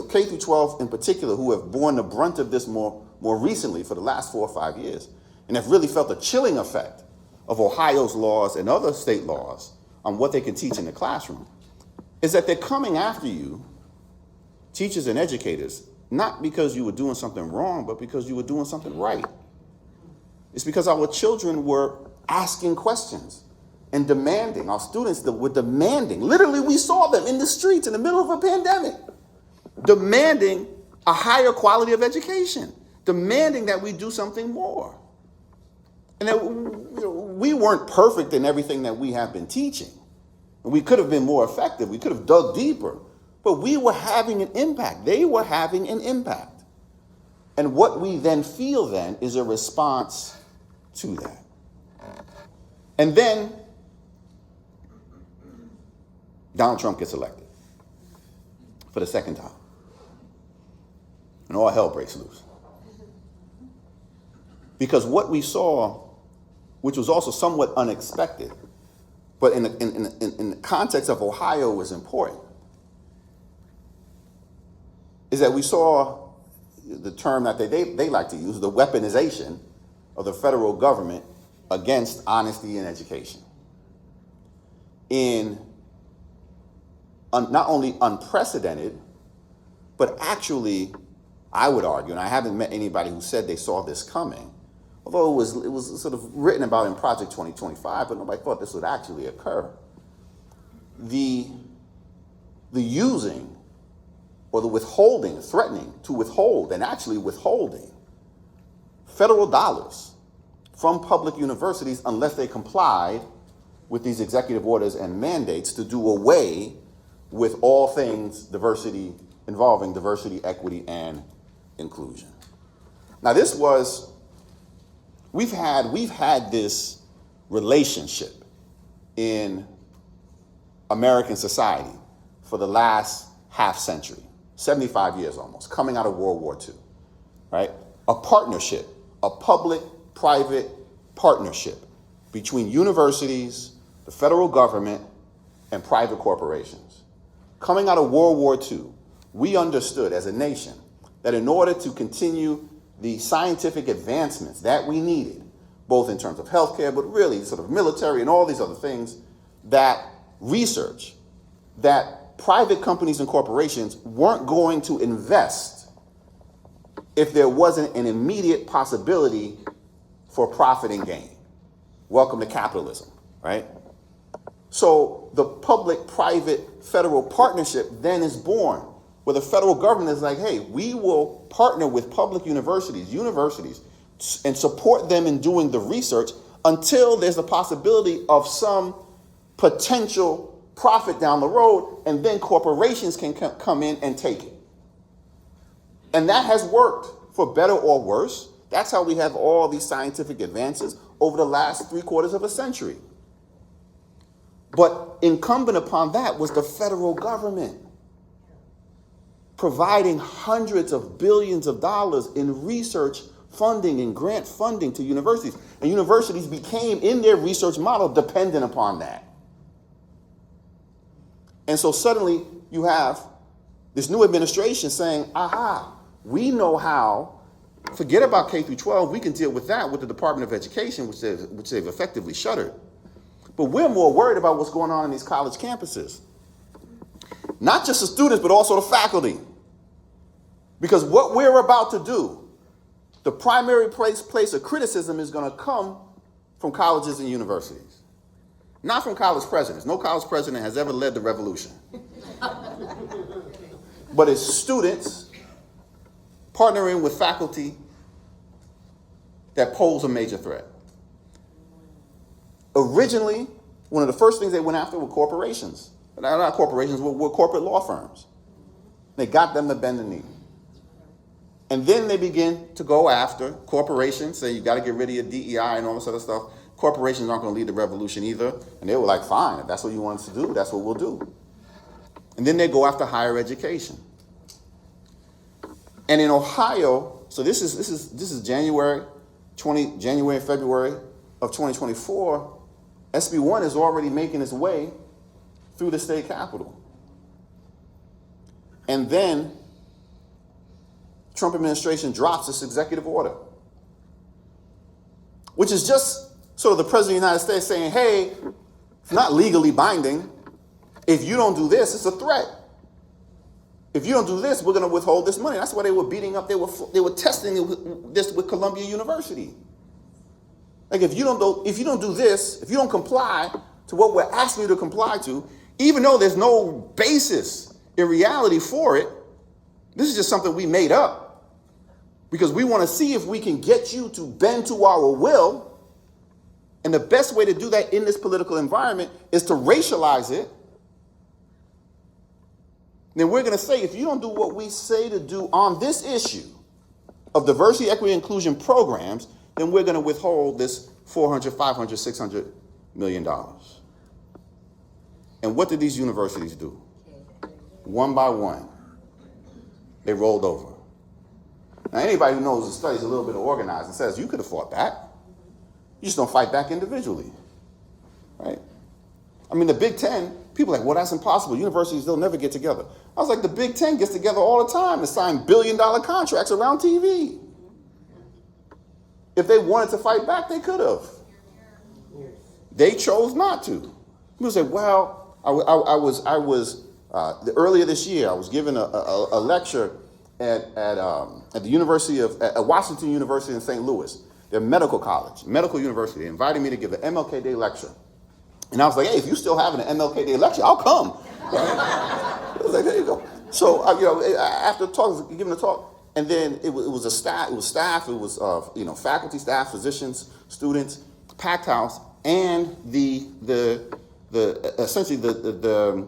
K through 12 in particular, who have borne the brunt of this more recently for the last 4 or 5 years, and have really felt the chilling effect of Ohio's laws and other state laws on what they can teach in the classroom, is that they're coming after you, teachers and educators, not because you were doing something wrong, but because you were doing something right. It's because our children were asking questions and demanding. Our students were demanding. Literally, we saw them in the streets in the middle of a pandemic, demanding a higher quality of education, demanding that we do something more. And that, we weren't perfect in everything that we have been teaching. We could have been more effective. We could have dug deeper. But we were having an impact. They were having an impact. And what we then feel then is a response to that. And then Donald Trump gets elected for the second time. And all hell breaks loose. Because what we saw, which was also somewhat unexpected, but in the context of Ohio was important, is that we saw the term that they like to use, the weaponization of the federal government against honesty in education. In not only unprecedented, but actually, I would argue, and I haven't met anybody who said they saw this coming, although it was sort of written about in Project 2025, but nobody thought this would actually occur. The using or the withholding, threatening to withhold and actually withholding federal dollars from public universities unless they complied with these executive orders and mandates to do away with all things diversity, involving diversity, equity, and inclusion. Now we've had this relationship in American society for the last half century, 75 years almost, coming out of World War II, right? A partnership, a public-private partnership between universities, the federal government, and private corporations. Coming out of World War II, we understood as a nation that in order to continue the scientific advancements that we needed, both in terms of healthcare, but really sort of military and all these other things, that research, that private companies and corporations weren't going to invest if there wasn't an immediate possibility for profit and gain. Welcome to capitalism, right? So the public-private federal partnership then is born, where the federal government is like, hey, we will partner with public universities, and support them in doing the research until there's the possibility of some potential profit down the road, and then corporations can come in and take it. And that has worked for better or worse. That's how we have all these scientific advances over the last 3/4 of a century. But incumbent upon that was the federal government, providing hundreds of billions of dollars in research funding and grant funding to universities. And universities became, in their research model, dependent upon that. And so suddenly you have this new administration saying, aha, we know how, forget about K through 12, we can deal with that with the Department of Education, which they've effectively shuttered. But we're more worried about what's going on in these college campuses. Not just the students, but also the faculty. Because what we're about to do, the primary place of criticism is going to come from colleges and universities. Not from college presidents. No college president has ever led the revolution. But it's students partnering with faculty that pose a major threat. Originally, one of the first things they went after were corporations. Not corporations, were corporate law firms. They got them to bend the knee. And then they begin to go after corporations, say you got to get rid of your DEI and all this other stuff. Corporations aren't going to lead the revolution either. And they were like, fine, if that's what you want us to do, that's what we'll do. And then they go after higher education. And in Ohio, so this is January, February of 2024, SB 1 is already making its way through the state capitol. And then Trump administration drops this executive order, which is just sort of the president of the United States saying, hey, it's not legally binding. If you don't do this, it's a threat. If you don't do this, we're going to withhold this money. That's why they were beating up, they were testing this with Columbia University. Like if you don't do this, if you don't comply to what we're asking you to comply to, even though there's no basis in reality for it, this is just something we made up because we want to see if we can get you to bend to our will. And the best way to do that in this political environment is to racialize it. Then we're going to say, if you don't do what we say to do on this issue of diversity, equity, inclusion programs, then we're going to withhold this $400, $500, $600 million. And what did these universities do? One by one, they rolled over. Now, anybody who knows and studies a little bit of organizing says you could have fought back. You just don't fight back individually, right? I mean, the Big Ten, people are like, well, that's impossible. Universities, they'll never get together. I was like, the Big Ten gets together all the time to sign billion-dollar contracts around TV. If they wanted to fight back, they could have. They chose not to. People say, well, earlier this year, I was given a lecture at the University at Washington University in St. Louis, their medical college, medical university. They invited me to give an MLK Day lecture. And I was like, hey, if you still having an MLK Day lecture, I'll come. I was like, there you go. So, after giving the talk, and then it was staff, it was faculty, staff, physicians, students, packed house, and essentially the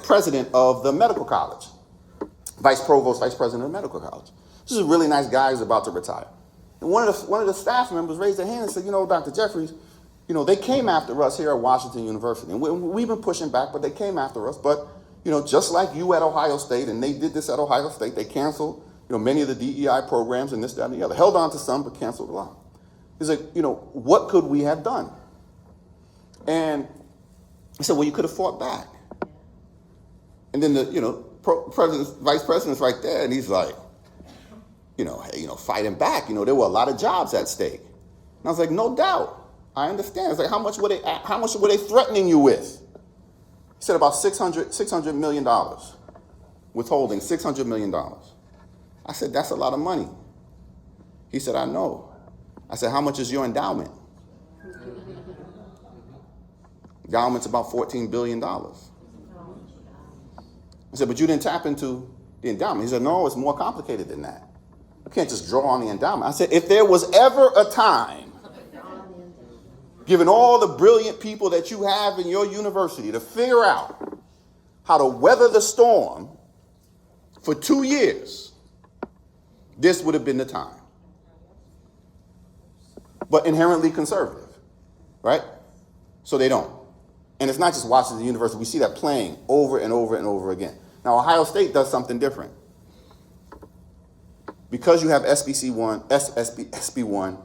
president of the medical college, vice president of the medical college. This is a really nice guy who's about to retire. And one of the staff members raised their hand and said, Dr. Jeffries, they came after us here at Washington University. And we've been pushing back, but they came after us. But, just like you at Ohio State, and they did this at Ohio State, they canceled, many of the DEI programs and this, that, and the other. Held on to some, but canceled a lot. He's like, what could we have done? And I said, well, you could have fought back. And then the, vice president's right there, and he's like, fighting back. There were a lot of jobs at stake. And I was like, no doubt. I understand. It's like, how much were they threatening you with? He said about $600 million. Withholding $600 million. I said, that's a lot of money. He said, I know. I said, how much is your endowment? Endowment's about $14 billion. I said, but you didn't tap into the endowment. He said, no, it's more complicated than that. You can't just draw on the endowment. I said, if there was ever a time, given all the brilliant people that you have in your university, to figure out how to weather the storm for 2 years, this would have been the time. But inherently conservative, right? So they don't. And it's not just Washington University. We see that playing over and over and over again. Now, Ohio State does something different. Because you have SB1,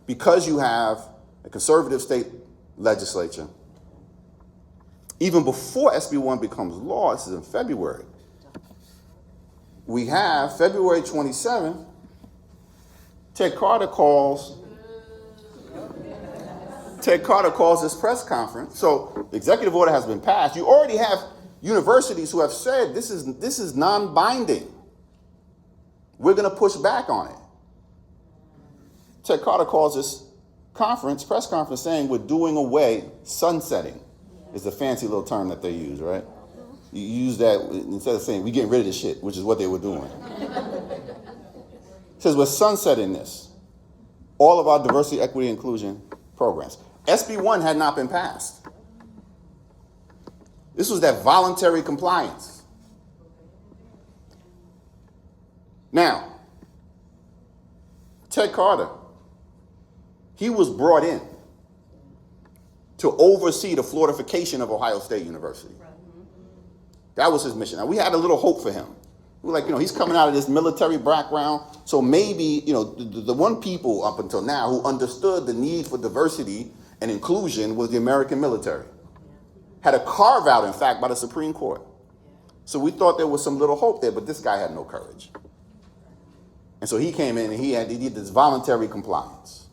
because you have a conservative state legislature, even before SB1 becomes law, this is in February, we have February 27th, Ted Carter calls this press conference. So the executive order has been passed. You already have universities who have said this is non-binding. We're going to push back on it. Ted Carter calls this press conference, saying we're doing away, sunsetting is the fancy little term that they use, right? You use that instead of saying we're getting rid of this shit, which is what they were doing. It says we're sunsetting this. All of our diversity, equity, inclusion programs. SB1 had not been passed. This was that voluntary compliance. Now, Ted Carter, he was brought in to oversee the Floridification of Ohio State University. That was his mission. Now, we had a little hope for him. We were like, he's coming out of this military background, so maybe, the one people up until now who understood the need for diversity and inclusion was the American military. Had a carve out, in fact, by the Supreme Court. So we thought there was some little hope there, but this guy had no courage. And so he came in and he did this voluntary compliance.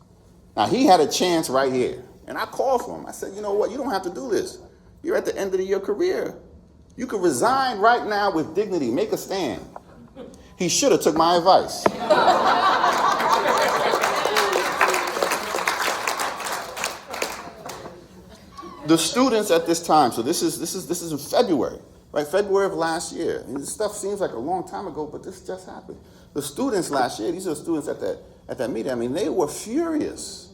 Now, he had a chance right here. And I called for him. I said, you know what? You don't have to do this. You're at the end of your career. You can resign right now with dignity. Make a stand. He should have took my advice. the students at this time, so this is in February, right? February of last year. And this stuff seems like a long time ago, but this just happened. The students last year, these are the students at that meeting, I mean, they were furious,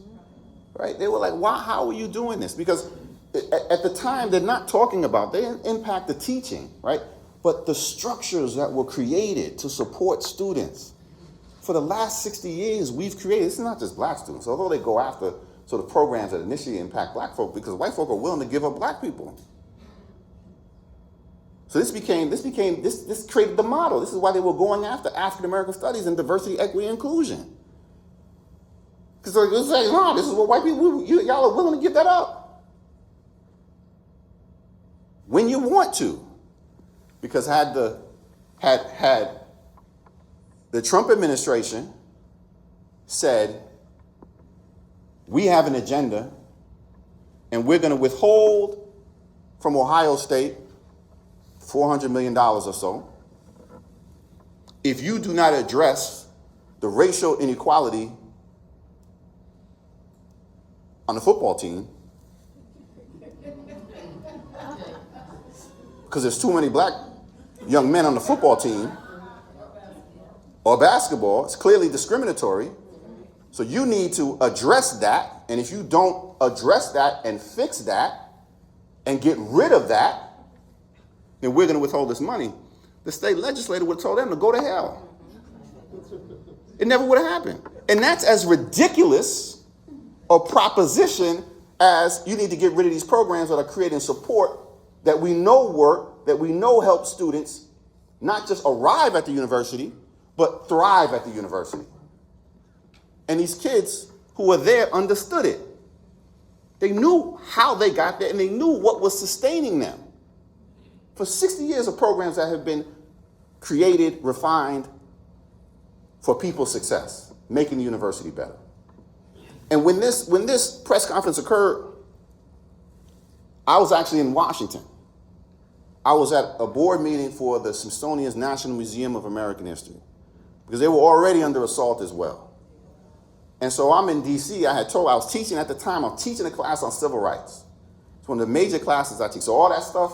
right? They were like, why, how are you doing this? Because at the time, they're not talking about, they didn't impact the teaching, right? But the structures that were created to support students. For the last 60 years, we've created, this is not just black students, although they go after sort of programs that initially impact black folk, because white folk are willing to give up black people. So this created the model. This is why they were going after African American studies and diversity, equity, and inclusion. Because they're like, no, this is what white people, y'all are willing to give that up. When you want to. Because had the Trump administration said, we have an agenda and we're going to withhold from Ohio State $400 million or so if you do not address the racial inequality on the football team, because there's too many black young men on the football team, or basketball, it's clearly discriminatory. So you need to address that. And if you don't address that and fix that and get rid of that, then we're going to withhold this money. The state legislature would have told them to go to hell. It never would have happened. And that's as ridiculous a proposition as you need to get rid of these programs that are creating support that we know work, that we know help students not just arrive at the university, but thrive at the university. And these kids who were there understood it. They knew how they got there and they knew what was sustaining them. For 60 years of programs that have been created, refined for people's success, making the university better. And when this press conference occurred, I was actually in Washington. I was at a board meeting for the Smithsonian's National Museum of American History because they were already under assault as well. And so I'm in DC. I was teaching at the time, I'm teaching a class on civil rights. It's one of the major classes I teach. So all that stuff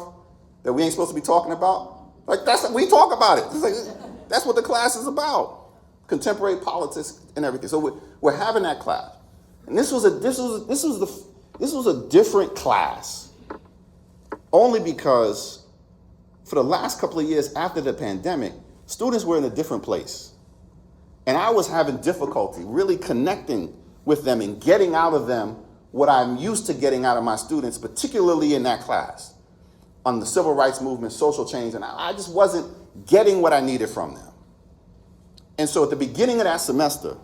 that we ain't supposed to be talking about, like we talk about it. It's like, that's what the class is about. Contemporary politics and everything. So we're having that class. And this was a different class. Only because for the last couple of years after the pandemic, students were in a different place. And I was having difficulty really connecting with them and getting out of them what I'm used to getting out of my students, particularly in that class, on the civil rights movement, social change, and I just wasn't getting what I needed from them. And so at the beginning of that semester,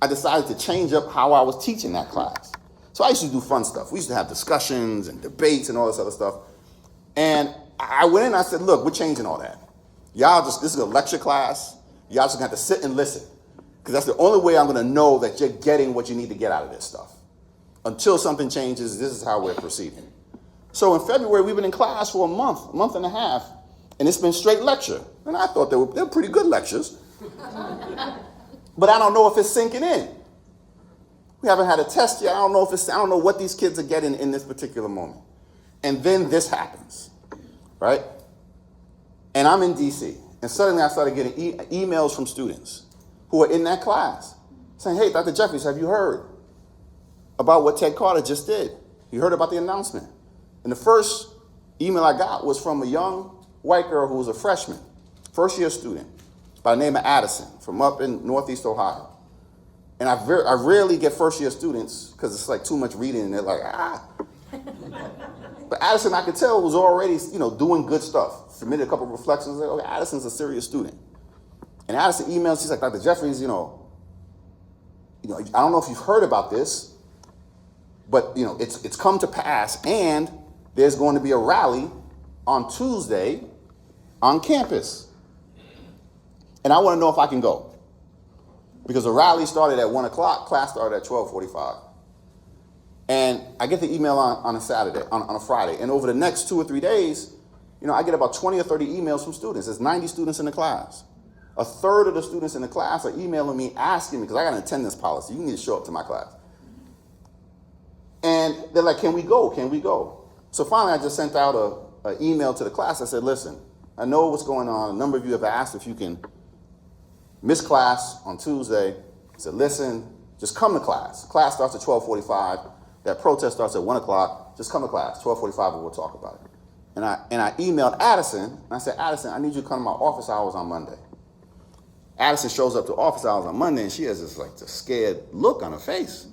I decided to change up how I was teaching that class. So I used to do fun stuff. We used to have discussions and debates and all this other stuff. And I went in and I said, look, we're changing all that. This is a lecture class. Y'all just have to sit and listen. Because that's the only way I'm going to know that you're getting what you need to get out of this stuff. Until something changes, this is how we're proceeding. So in February, we've been in class for a month and a half, and it's been straight lecture. And I thought they were pretty good lectures. But I don't know if it's sinking in. We haven't had a test yet. I don't know what these kids are getting in this particular moment. And then this happens, right? And I'm in DC. And suddenly I started getting emails from students who are in that class saying, hey, Dr. Jeffries, have you heard about what Ted Carter just did? You heard about the announcement? And the first email I got was from a young white girl who was a freshman, first-year student, by the name of Addison, from up in Northeast Ohio. And I rarely get first-year students because it's like too much reading and they're like, But Addison, I could tell, was already, doing good stuff. Submitted a couple of reflections. Like, okay, Addison's a serious student. And Addison emails, she's like, Dr. Jeffries, I don't know if you've heard about this, but it's come to pass, and there's going to be a rally on Tuesday on campus. And I want to know if I can go. Because the rally started at 1 o'clock, class started at 12:45. And I get the email on a Saturday, on a Friday. And over the next 2 or 3 days, I get about 20 or 30 emails from students. There's 90 students in the class. A third of the students in the class are emailing me asking me, because I got an attendance policy, you need to show up to my class. And And they're like, can we go? Can we go? So finally, I just sent out an email to the class. I said, listen, I know what's going on. A number of you have asked if you can miss class on Tuesday. I said, listen, just come to class. Class starts at 12:45. That protest starts at 1 o'clock. Just come to class, 12:45, and we'll talk about it. And I emailed Addison, and I said, Addison, I need you to come to my office hours on Monday. Addison shows up to office hours on Monday, and she has this like this scared look on her face.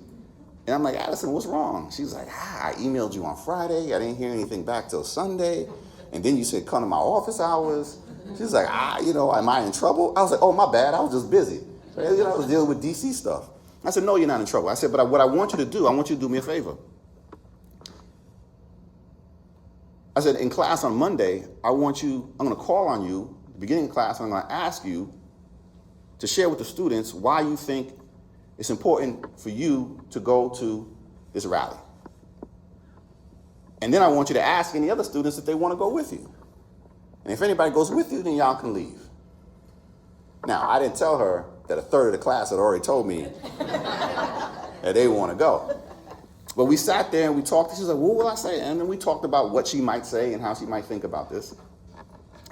And I'm like, Addison, what's wrong? She's like, I emailed you on Friday. I didn't hear anything back till Sunday. And then you said, come to my office hours. She's like, am I in trouble? I was like, oh, my bad. I was just busy. I was dealing with DC stuff. I said, no, you're not in trouble. I said, but what I want you to do, I want you to do me a favor. I said, in class on Monday, I'm going to call on you, at the beginning of class, and I'm going to ask you to share with the students why you think it's important for you to go to this rally. And then I want you to ask any other students if they want to go with you. And if anybody goes with you, then y'all can leave. Now, I didn't tell her that a third of the class had already told me that they want to go. But we sat there and we talked. She was like, what will I say? And then we talked about what she might say and how she might think about this.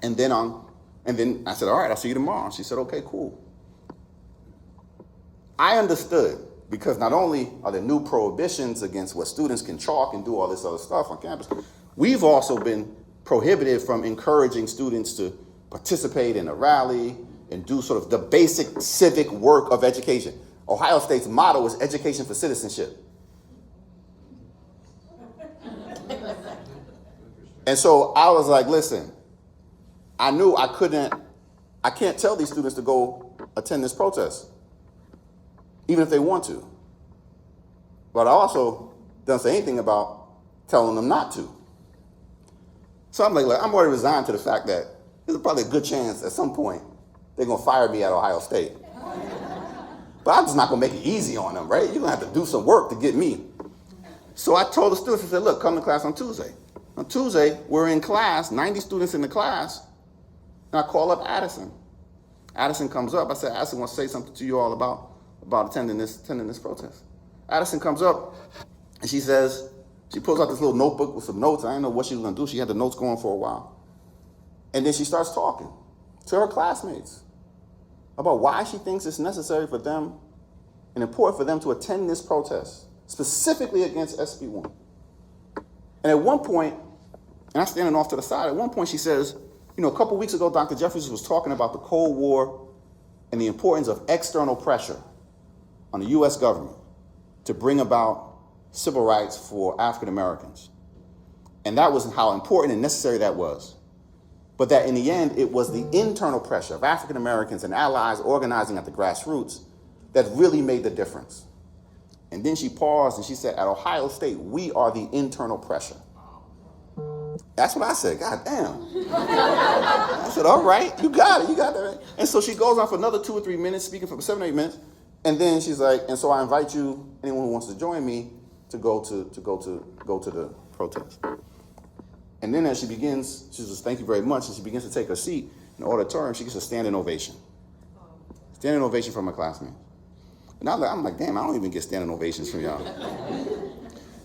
And then I said, all right, I'll see you tomorrow. She said, okay, cool. I understood, because not only are there new prohibitions against what students can chalk and do all this other stuff on campus, we've also been prohibited from encouraging students to participate in a rally and do sort of the basic civic work of education. Ohio State's motto is education for citizenship. And so I was like, listen, I knew I can't tell these students to go attend this protest, even if they want to. But I also don't say anything about telling them not to. So I'm like, I'm already resigned to the fact that there's probably a good chance at some point they're going to fire me at Ohio State. But I'm just not going to make it easy on them, right? You're going to have to do some work to get me. So I told the students, I said, look, come to class on Tuesday. On Tuesday, we're in class, 90 students in the class, and I call up Addison. Addison comes up. I said, Addison wants to say something to you all about attending this protest. Addison comes up, and she pulls out this little notebook with some notes. I didn't know what she was going to do. She had the notes going for a while. And then she starts talking to her classmates about why she thinks it's necessary for them and important for them to attend this protest, specifically against SB 1. And at one point, and I'm standing off to the side, at one point she says, a couple weeks ago, Dr. Jeffries was talking about the Cold War and the importance of external pressure on the U.S. government to bring about civil rights for African Americans. And that was how important and necessary that was. But that in the end, it was the internal pressure of African Americans and allies organizing at the grassroots that really made the difference. And then she paused and she said, at Ohio State, we are the internal pressure. That's what I said. God damn. I said, all right, you got it. You got that right. And so she goes on for another 2 or 3 minutes, speaking for 7 or 8 minutes. And then she's like, and so I invite you, anyone who wants to join me, to go to the protest. And then as she begins, she says, thank you very much. And she begins to take her seat in the auditorium. She gets a standing ovation. Standing ovation from her classmates. And I'm like, damn, I don't even get standing ovations from y'all.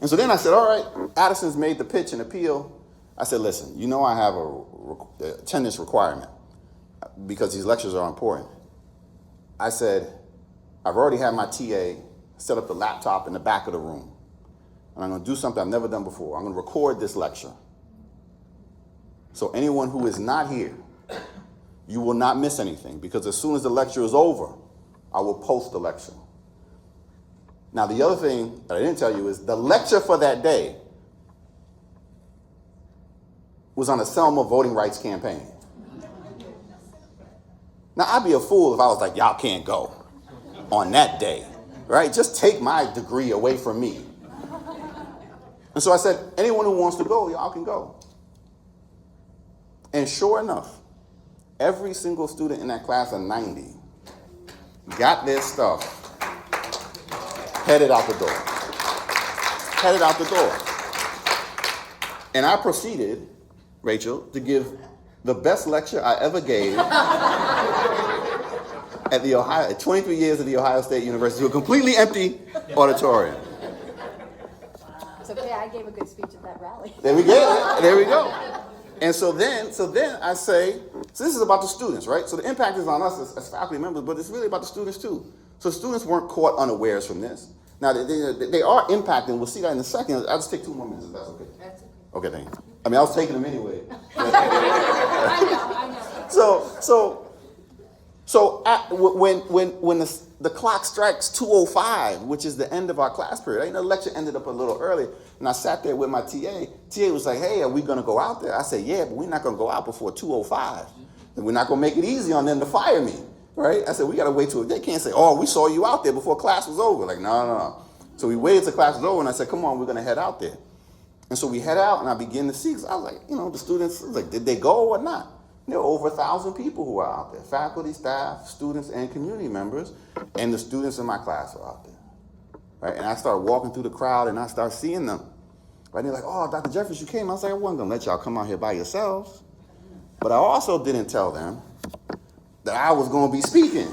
And so then I said, all right, Addison's made the pitch and appeal. I said, listen, I have a attendance requirement because these lectures are important. I said, I've already had my TA set up the laptop in the back of the room. And I'm going to do something I've never done before. I'm going to record this lecture. So anyone who is not here, you will not miss anything, because as soon as the lecture is over, I will post the lecture. Now, the other thing that I didn't tell you is the lecture for that day was on the Selma voting rights campaign. Now, I'd be a fool if I was like, y'all can't go on that day, right? Just take my degree away from me. And so I said, anyone who wants to go, y'all can go. And sure enough, every single student in that class of 90 got their stuff, headed out the door. Headed out the door. And I proceeded, Rachel, to give the best lecture I ever gave at 23 years at the Ohio State University, to a completely empty auditorium. It's okay, I gave a good speech at that rally. There we go. There we go. And so then I say, so this is about the students, right? So the impact is on us as faculty members, but it's really about the students too. So students weren't caught unawares from this. Now they are impacting. We'll see that in a second. I'll just take 2 more minutes if that's okay. That's okay. Okay, thank you. I mean, I was taking them anyway. I know. When the clock strikes 2:05, which is the end of our class period, I know the lecture ended up a little early, and I sat there with my TA. TA was like, "Hey, are we gonna go out there?" I said, "Yeah, but we're not gonna go out before 2:05, and we're not gonna make it easy on them to fire me, right?" I said, "We gotta wait till they can't say, oh, we saw you out there before class was over." Like, no. So we waited till class was over, and I said, "Come on, we're gonna head out there." And so we head out, and I begin to see. Cause I was like, the students, I was like, did they go or not? There were over 1,000 people who are out there, faculty, staff, students, and community members, and the students in my class are out there, right? And I started walking through the crowd, and I started seeing them, right? And they're like, "Oh, Dr. Jeffries, you came." I was like, "I wasn't gonna let y'all come out here by yourselves," but I also didn't tell them that I was gonna be speaking,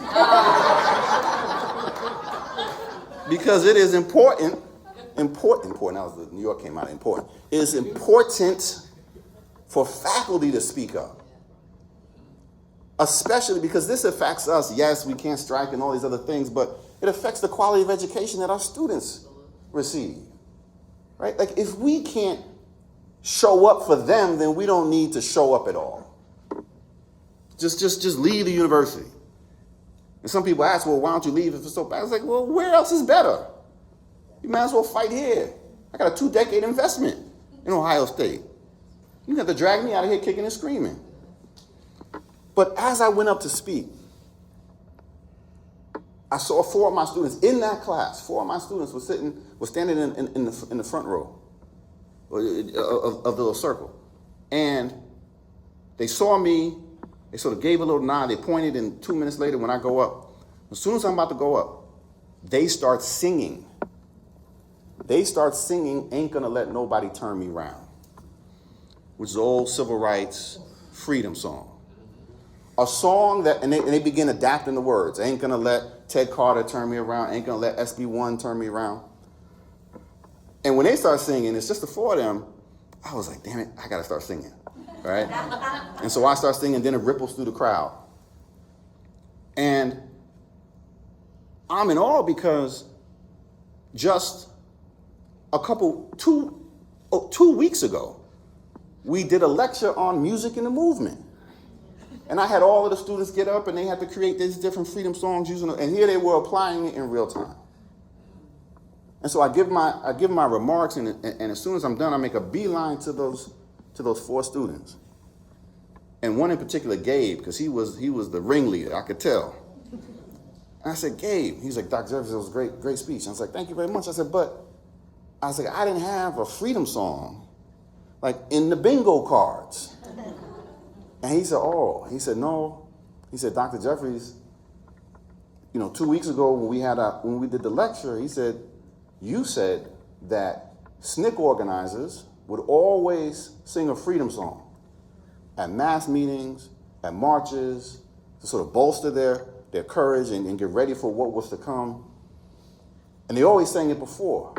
because it is important. That was the New York came out important. It is important for faculty to speak up. Especially because this affects us. Yes, we can't strike and all these other things, but it affects the quality of education that our students receive, right? Like if we can't show up for them, then we don't need to show up at all. Just leave the university. And some people ask, well, why don't you leave if it's so bad? I was like, well, where else is better? You might as well fight here. I got a 2-decade investment in Ohio State. You have to drag me out of here kicking and screaming. But as I went up to speak, I saw 4 of my students in that class. 4 of my students were standing in the front row of the little circle. And they saw me, they sort of gave a little nod, they pointed, and 2 minutes later when I go up, as soon as I'm about to go up, they start singing. They start singing "Ain't Gonna Let Nobody Turn Me Round," which is an old civil rights freedom song. A song that, and they begin adapting the words. "Ain't gonna let Ted Carter turn me around. Ain't gonna let SB1 turn me around." And when they start singing, it's just the 4 of them. I was like, damn it, I gotta start singing, right? And so I start singing, then it ripples through the crowd. And I'm in awe because just two weeks ago, we did a lecture on music in the movement. And I had all of the students get up and they had to create these different freedom songs using it, and here they were applying it in real time. And so I give my remarks, and as soon as I'm done, I make a beeline to those 4 students. And one in particular, Gabe, because he was the ringleader, I could tell. And I said, "Gabe," he's like, "Dr. Jeffries, it was a great speech." I was like, "Thank you very much." I said, I didn't have a freedom song like in the bingo cards. And he said, "Oh," he said, "No," he said, "Dr. Jeffries, 2 weeks ago when we did the lecture, he said, you said that SNCC organizers would always sing a freedom song at mass meetings, at marches, to sort of bolster their courage and get ready for what was to come. And they always sang it before.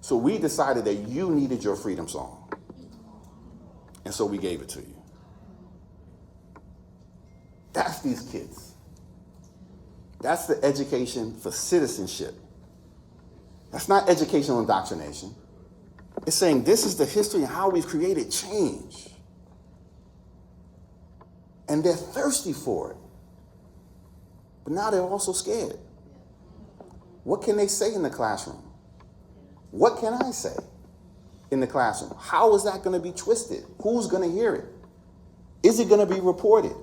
So we decided that you needed your freedom song. And so we gave it to you." That's these kids. That's the education for citizenship. That's not educational indoctrination. It's saying this is the history and how we've created change. And they're thirsty for it. But now they're also scared. What can they say in the classroom? What can I say in the classroom? How is that going to be twisted? Who's going to hear it? Is it going to be reported?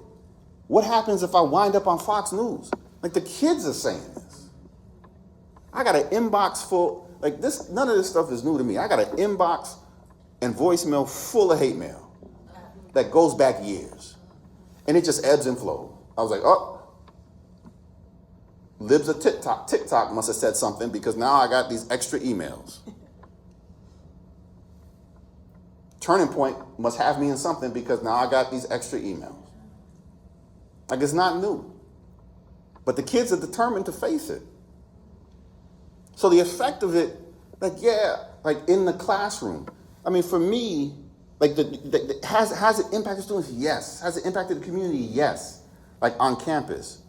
What happens if I wind up on Fox News? Like, the kids are saying this. I got an inbox full, like this, none of this stuff is new to me. I got an inbox and voicemail full of hate mail that goes back years. And it just ebbs and flows. I was like, oh, libs of TikTok must have said something, because now I got these extra emails. Turning Point must have me in something, because now I got these extra emails. Like, it's not new. But the kids are determined to face it. So the effect of it, like, yeah, like in the classroom. I mean, for me, like has it impacted students? Yes. Has it impacted the community? Yes. Like on campus,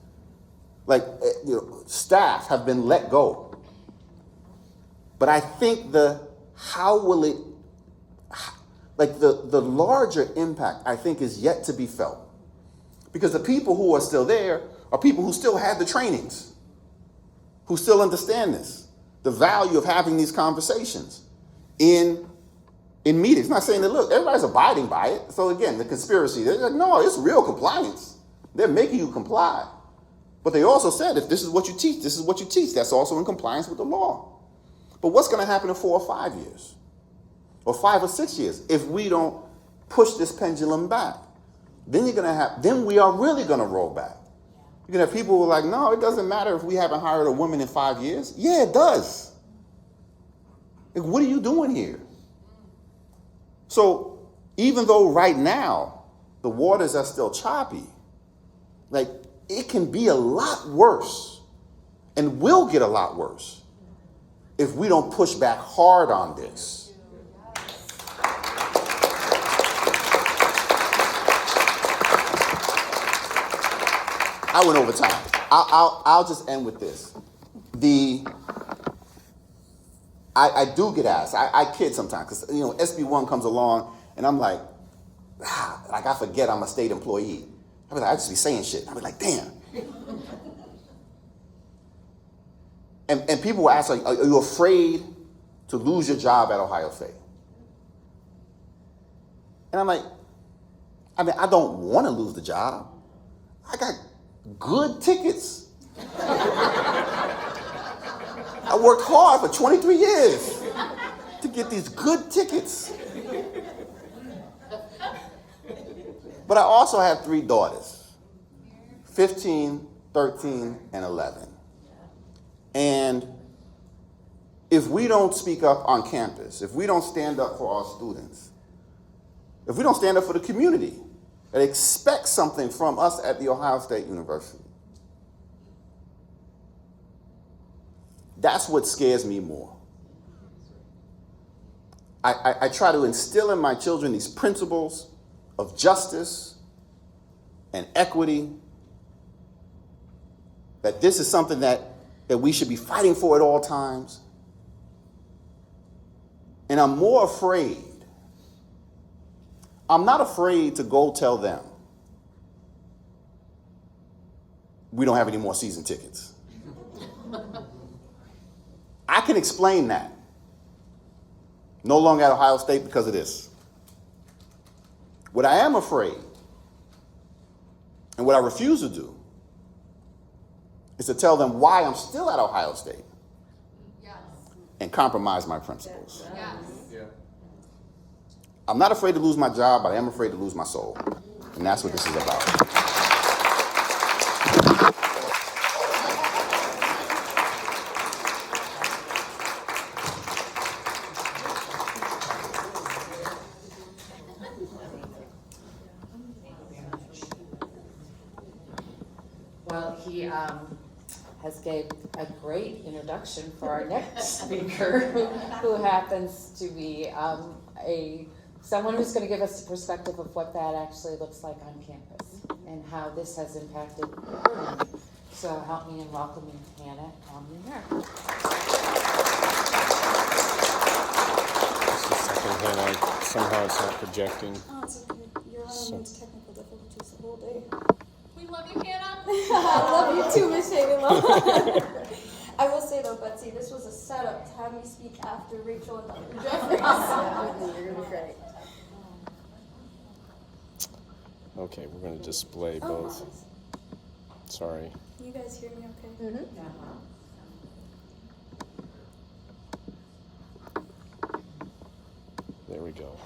like staff have been let go. But I think how will it, like the larger impact, I think, is yet to be felt. Because the people who are still there are people who still had the trainings, who still understand this, the value of having these conversations in meetings. Not saying that, look, everybody's abiding by it. So again, the conspiracy, they're like, no, it's real compliance. They're making you comply. But they also said, if this is what you teach, this is what you teach. That's also in compliance with the law. But what's going to happen in 4 or 5 years? Or 5 or 6 years if we don't push this pendulum back? Then we are really going to roll back. You're going to have people who are like, no, it doesn't matter if we haven't hired a woman in 5 years. Yeah, it does. Like, what are you doing here? So even though right now the waters are still choppy, like it can be a lot worse and will get a lot worse if we don't push back hard on this. I went over time. I'll just end with this. I do get asked. I kid sometimes because SB1 comes along and I'm like I forget I'm a state employee. I just be saying shit. I be like, damn. And people will ask, like, are you afraid to lose your job at Ohio State? And I'm like, I don't want to lose the job. I got good tickets. I worked hard for 23 years to get these good tickets. But I also have 3 daughters, 15, 13, and 11. And if we don't speak up on campus, if we don't stand up for our students, if we don't stand up for the community that expects something from us at The Ohio State University, that's what scares me more. I try to instill in my children these principles of justice and equity, that this is something that we should be fighting for at all times. And I'm more afraid. I'm not afraid to go tell them we don't have any more season tickets. I can explain that. No longer at Ohio State because of this. What I am afraid, and what I refuse to do, is to tell them why I'm still at Ohio State. Yes. And compromise my principles. Yes. Yeah. I'm not afraid to lose my job, but I am afraid to lose my soul. And that's what this is about. Well, he has gave a great introduction for our next speaker, who happens to be someone who's going to give us a perspective of what that actually looks like on campus and how this has impacted her. So help me in welcoming Hannah Comrie-Merrick. Just a second, Hannah. Somehow it's not projecting. Oh, it's okay. You're running into technical difficulties the whole day. We love you, Hannah. I love you too, Miss Shayla. I will say though, Betsy, this was a setup to have me speak after Rachel and Dr. Jeffries. You're gonna be great. Okay, we're going to display both. Sorry. Can you guys hear me okay? Mm-hmm. There we go.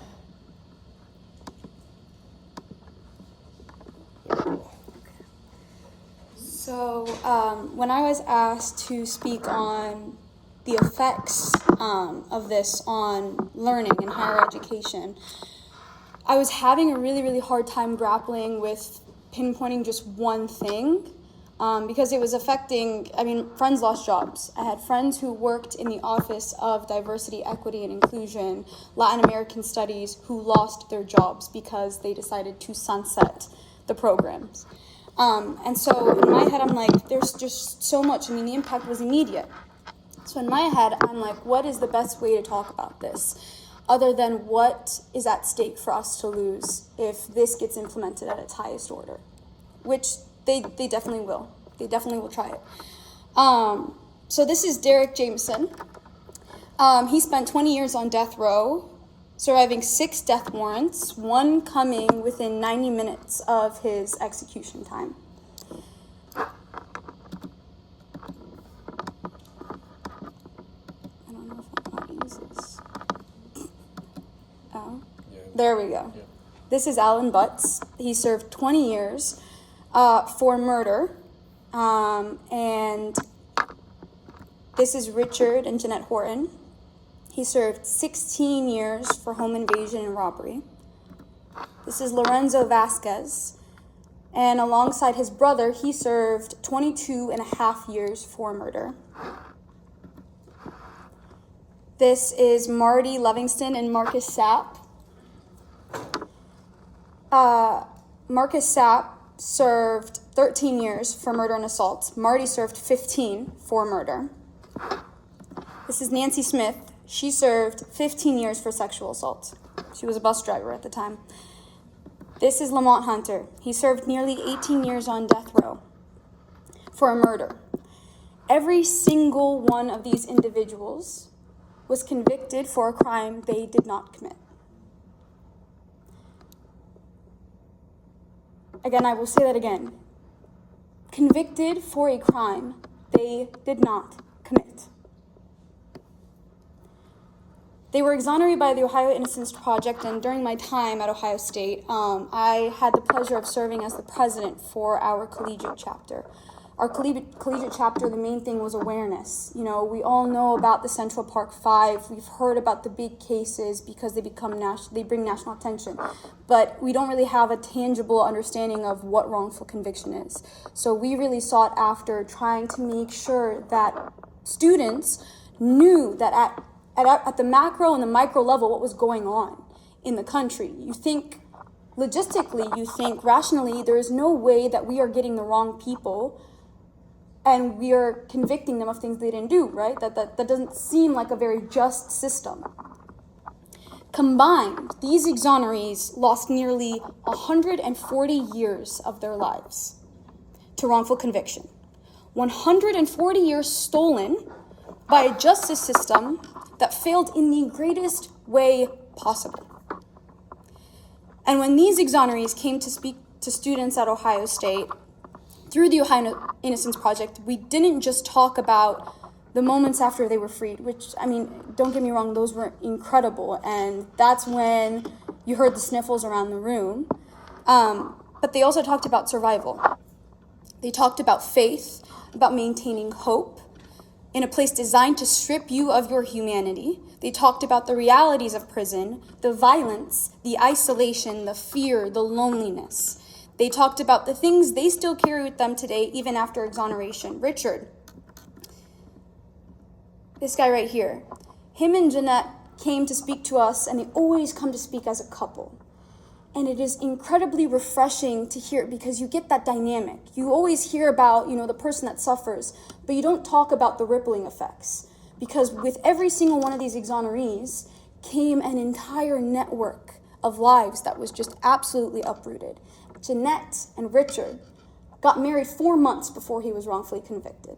So, when I was asked to speak on the effects of this on learning and higher education, I was having a really, really hard time grappling with pinpointing just one thing. because it was affecting, friends lost jobs. I had friends who worked in the Office of Diversity, Equity, and Inclusion, Latin American Studies, who lost their jobs because they decided to sunset the programs. And so in my head, I'm like, there's just so much. The impact was immediate. So in my head, I'm like, what is the best way to talk about this, other than what is at stake for us to lose if this gets implemented at its highest order, which they definitely will. They definitely will try it. So this is Derek Jameson. He spent 20 years on death row, surviving 6 death warrants, 1 coming within 90 minutes of his execution time. I don't know if I'm going to use this. Oh, there we go. This is Alan Butts. He served 20 years for murder. And this is Richard and Jeanette Horton. He served 16 years for home invasion and robbery. This is Lorenzo Vasquez. And alongside his brother, he served 22 and a half years for murder. This is Marty Livingston and Marcus Sapp. Marcus Sapp served 13 years for murder and assault. Marty served 15 for murder. This is Nancy Smith. She served 15 years for sexual assault. She was a bus driver at the time. This is Lamont Hunter. He served nearly 18 years on death row for a murder. Every single one of these individuals was convicted for a crime they did not commit. Again, I will say that again. Convicted for a crime they did not commit. They were exonerated by the Ohio Innocence Project, and during my time at Ohio State, I had the pleasure of serving as the president for our collegiate chapter. Our collegiate chapter, the main thing was awareness. We all know about the Central Park 5. We've heard about the big cases because they bring national attention. But we don't really have a tangible understanding of what wrongful conviction is. So we really sought after trying to make sure that students knew that at the macro and the micro level what was going on in the country. You think logistically, you think rationally, there is no way that we are getting the wrong people and we are convicting them of things they didn't do, right? That doesn't seem like a very just system. Combined, these exonerees lost nearly 140 years of their lives to wrongful conviction. 140 years stolen by a justice system that failed in the greatest way possible. And when these exonerees came to speak to students at Ohio State, through the Ohio Innocence Project, we didn't just talk about the moments after they were freed, which, don't get me wrong, those were incredible. And that's when you heard the sniffles around the room. But they also talked about survival. They talked about faith, about maintaining hope in a place designed to strip you of your humanity. They talked about the realities of prison, the violence, the isolation, the fear, the loneliness. They talked about the things they still carry with them today, even after exoneration. Richard, this guy right here, him and Jeanette came to speak to us, and they always come to speak as a couple. And it is incredibly refreshing to hear it because you get that dynamic. You always hear about, the person that suffers, but you don't talk about the rippling effects. Because with every single one of these exonerees came an entire network of lives that was just absolutely uprooted. Jeanette and Richard got married 4 months before he was wrongfully convicted.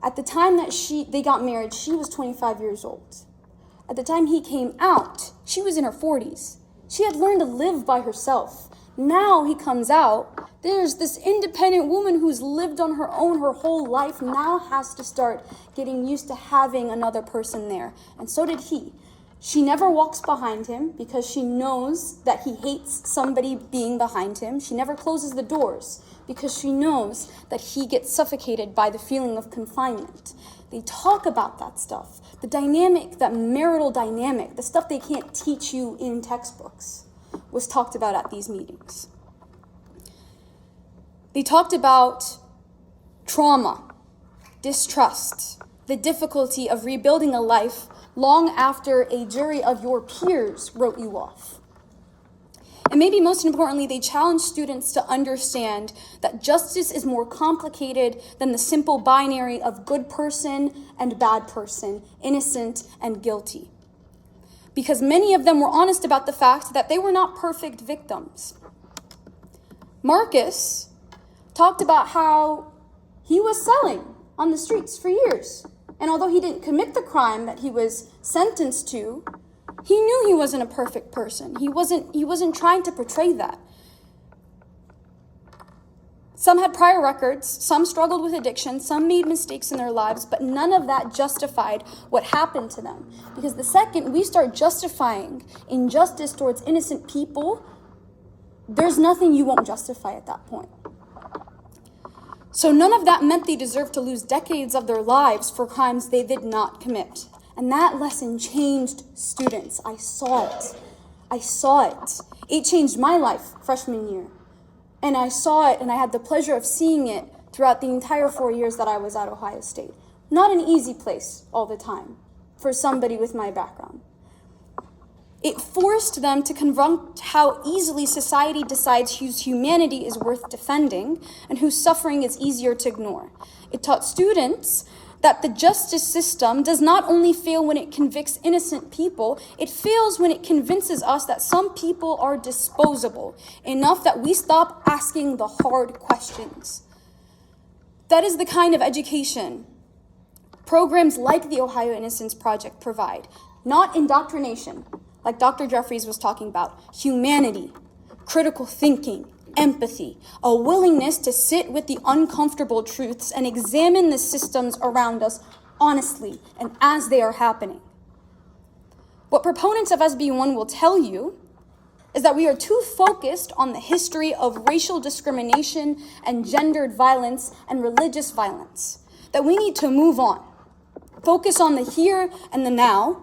At the time that they got married, she was 25 years old. At the time he came out, she was in her 40s. She had learned to live by herself. Now he comes out, there's this independent woman who's lived on her own her whole life, now has to start getting used to having another person there. And so did he. She never walks behind him because she knows that he hates somebody being behind him. She never closes the doors because she knows that he gets suffocated by the feeling of confinement. They talk about that stuff. The dynamic, that marital dynamic, the stuff they can't teach you in textbooks, was talked about at these meetings. They talked about trauma, distrust, the difficulty of rebuilding a life long after a jury of your peers wrote you off. And maybe most importantly, they challenge students to understand that justice is more complicated than the simple binary of good person and bad person, innocent and guilty. Because many of them were honest about the fact that they were not perfect victims. Marcus talked about how he was selling on the streets for years. And although he didn't commit the crime that he was sentenced to, he knew he wasn't a perfect person. He wasn't trying to portray that. Some had prior records, some struggled with addiction, some made mistakes in their lives, but none of that justified what happened to them. Because the second we start justifying injustice towards innocent people, there's nothing you won't justify at that point. So none of that meant they deserved to lose decades of their lives for crimes they did not commit. And that lesson changed students. I saw it. It changed my life freshman year. And I saw it, and I had the pleasure of seeing it throughout the entire 4 years that I was at Ohio State. Not an easy place all the time for somebody with my background. It forced them to confront how easily society decides whose humanity is worth defending and whose suffering is easier to ignore. It taught students that the justice system does not only fail when it convicts innocent people, it fails when it convinces us that some people are disposable, enough that we stop asking the hard questions. That is the kind of education programs like the Ohio Innocence Project provide. Not indoctrination, like Dr. Jeffries was talking about, humanity, critical thinking, empathy, a willingness to sit with the uncomfortable truths and examine the systems around us honestly and as they are happening. What proponents of SB1 will tell you is that we are too focused on the history of racial discrimination and gendered violence and religious violence, that we need to move on, focus on the here and the now,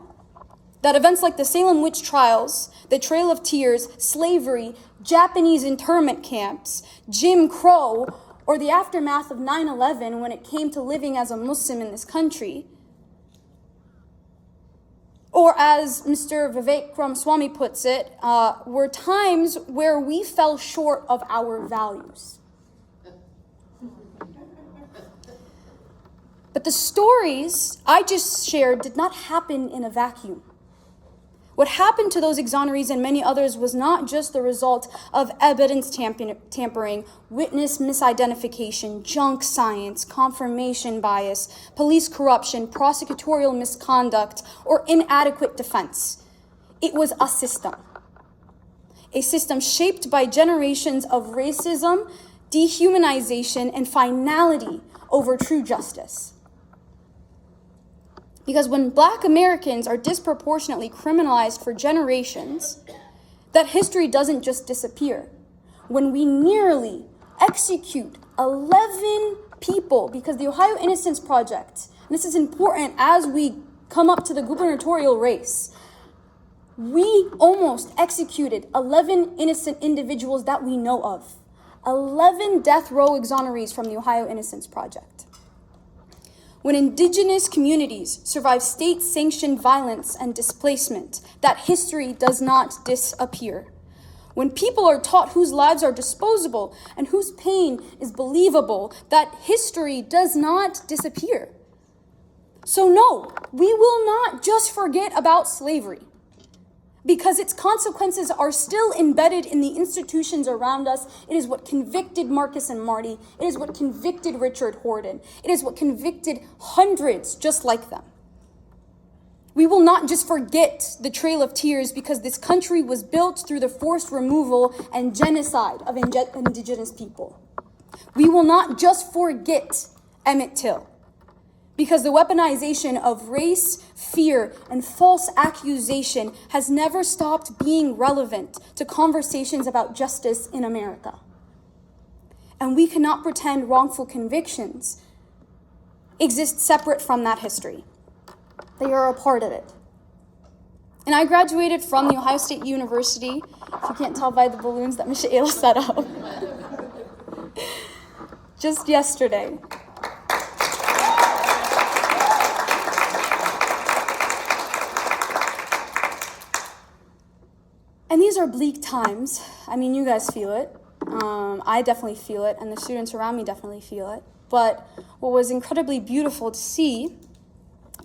that events like the Salem witch trials, the Trail of Tears, slavery, Japanese internment camps, Jim Crow, or the aftermath of 9/11 when it came to living as a Muslim in this country, or as Mr. Vivek Ramaswamy puts it, were times where we fell short of our values. But the stories I just shared did not happen in a vacuum. What happened to those exonerees and many others was not just the result of evidence tampering, witness misidentification, junk science, confirmation bias, police corruption, prosecutorial misconduct, or inadequate defense. It was a system shaped by generations of racism, dehumanization, and finality over true justice. Because when Black Americans are disproportionately criminalized for generations, that history doesn't just disappear. When we nearly execute 11 people, because the Ohio Innocence Project, and this is important as we come up to the gubernatorial race, we almost executed 11 innocent individuals that we know of. 11 death row exonerees from the Ohio Innocence Project. When indigenous communities survive state-sanctioned violence and displacement, that history does not disappear. When people are taught whose lives are disposable and whose pain is believable, that history does not disappear. So no, we will not just forget about slavery, because its consequences are still embedded in the institutions around us. It is what convicted Marcus and Marty. It is what convicted Richard Horton. It is what convicted hundreds just like them. We will not just forget the Trail of Tears, because this country was built through the forced removal and genocide of indigenous people. We will not just forget Emmett Till, because the weaponization of race, fear, and false accusation has never stopped being relevant to conversations about justice in America. And we cannot pretend wrongful convictions exist separate from that history. They are a part of it. And I graduated from the Ohio State University, if you can't tell by the balloons that Michaela set up, just yesterday. And these are bleak times. I mean, you guys feel it. I definitely feel it, and the students around me definitely feel it. But what was incredibly beautiful to see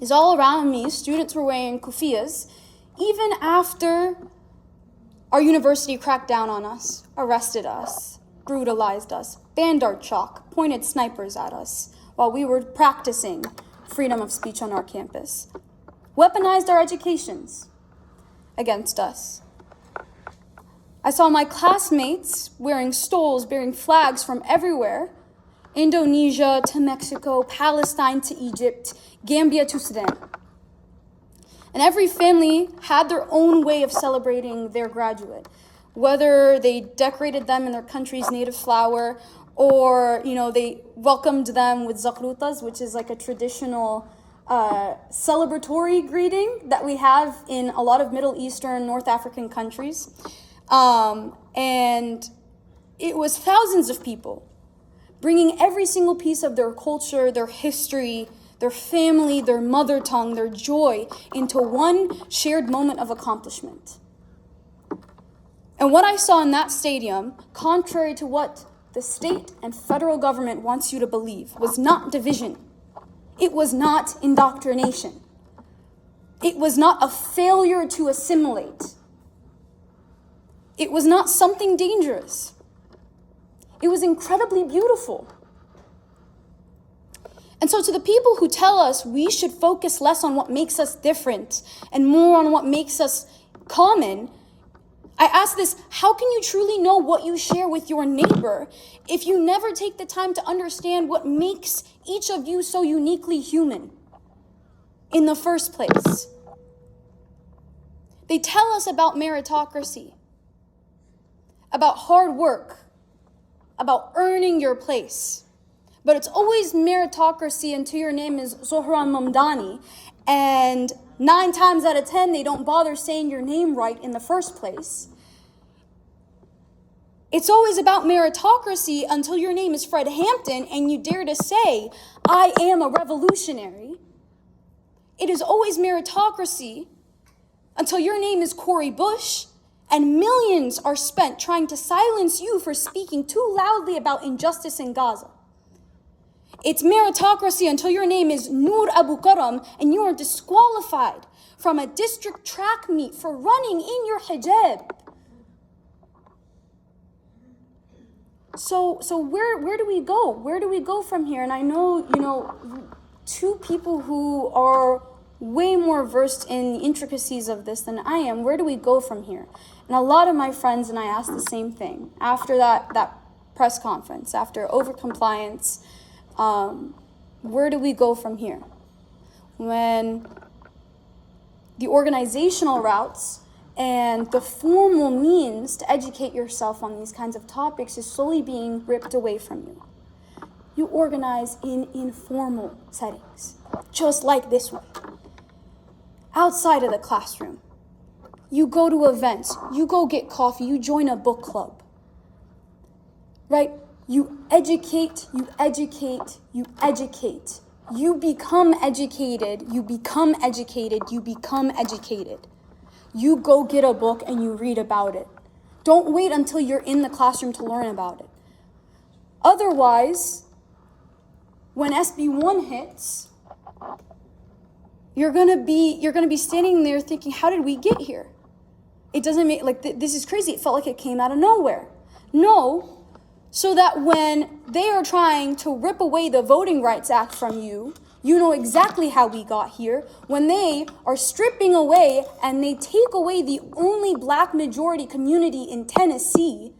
is all around me, students were wearing kufiyas, even after our university cracked down on us, arrested us, brutalized us, banned our chalk, pointed snipers at us while we were practicing freedom of speech on our campus, weaponized our educations against us. I saw my classmates wearing stoles, bearing flags from everywhere, Indonesia to Mexico, Palestine to Egypt, Gambia to Sudan. And every family had their own way of celebrating their graduate, whether they decorated them in their country's native flower or, they welcomed them with zakrutas, which is like a traditional celebratory greeting that we have in a lot of Middle Eastern, North African countries. And it was thousands of people bringing every single piece of their culture, their history, their family, their mother tongue, their joy into one shared moment of accomplishment. And what I saw in that stadium, contrary to what the state and federal government wants you to believe, was not division. It was not indoctrination. It was not a failure to assimilate. It was not something dangerous. It was incredibly beautiful. And so to the people who tell us we should focus less on what makes us different and more on what makes us common, I ask this: how can you truly know what you share with your neighbor if you never take the time to understand what makes each of you so uniquely human in the first place? They tell us about meritocracy, about hard work, about earning your place. But it's always meritocracy until your name is Zohran Mamdani, and 9 times out of 10, they don't bother saying your name right in the first place. It's always about meritocracy until your name is Fred Hampton and you dare to say, I am a revolutionary. It is always meritocracy until your name is Cori Bush and millions are spent trying to silence you for speaking too loudly about injustice in Gaza. It's meritocracy until your name is Noor Abu Karam and you are disqualified from a district track meet for running in your hijab. So where do we go? Where do we go from here? And I know, two people who are way more versed in the intricacies of this than I am. Where do we go from here? And a lot of my friends and I asked the same thing after that press conference, after overcompliance. Where do we go from here? When the organizational routes and the formal means to educate yourself on these kinds of topics is slowly being ripped away from you. You organize in informal settings, just like this one. Outside of the classroom. You go to events, you go get coffee, you join a book club. Right? You educate, you educate, you educate. You become educated, you become educated, you become educated. You go get a book and you read about it. Don't wait until you're in the classroom to learn about it. Otherwise, when SB1 hits, you're gonna be standing there thinking, how did we get here? It doesn't make, this is crazy. It felt like it came out of nowhere. No. So that when they are trying to rip away the Voting Rights Act from you, you know exactly how we got here. When they are stripping away and they take away the only black majority community in Tennessee,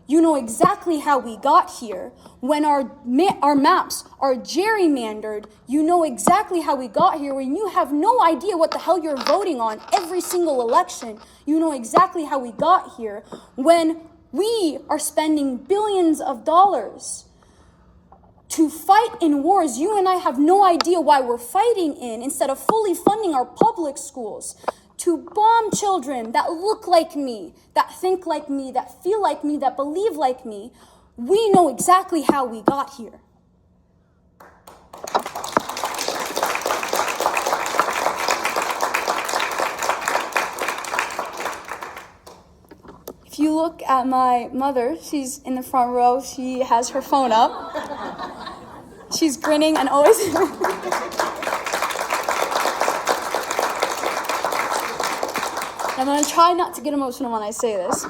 you know exactly how we got here. When our maps are gerrymandered, you know exactly how we got here. When you have no idea what the hell you're voting on every single election, you know exactly how we got here. When we are spending billions of dollars to fight in wars you and I have no idea why we're fighting in, instead of fully funding our public schools to bomb children that look like me, that think like me, that feel like me, that believe like me, we know exactly how we got here. you look at my mother, she's in the front row, she has her phone up. She's grinning and always... I'm going to try not to get emotional when I say this.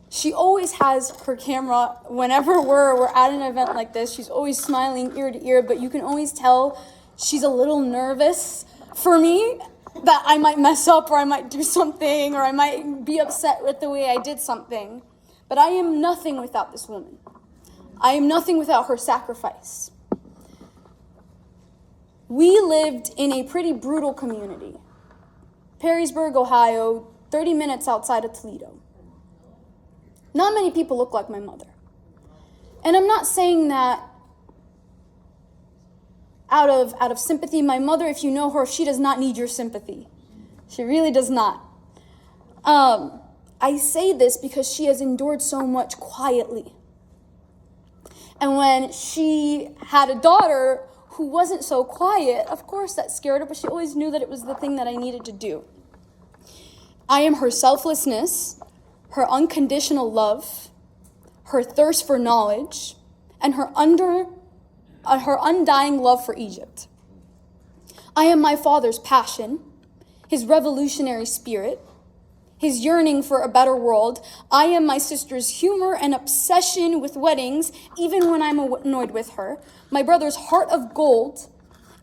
She always has her camera whenever we're at an event like this. She's always smiling ear to ear, but you can always tell she's a little nervous for me that I might mess up or I might do something or I might be upset with the way I did something. But I am nothing without this woman. I am nothing without her sacrifice. We lived in a pretty brutal community. Perrysburg, Ohio, 30 minutes outside of Toledo. Not many people look like my mother. And I'm not saying that out of sympathy. My mother, if you know her, she does not need your sympathy. She really does not. I say this because she has endured so much quietly. And when she had a daughter who wasn't so quiet, of course that scared her, but she always knew that it was the thing that I needed to do. I am her selflessness, her unconditional love, her thirst for knowledge, and her undying love for Egypt. I am my father's passion, his revolutionary spirit, his yearning for a better world. I am my sister's humor and obsession with weddings, even when I'm annoyed with her. My brother's heart of gold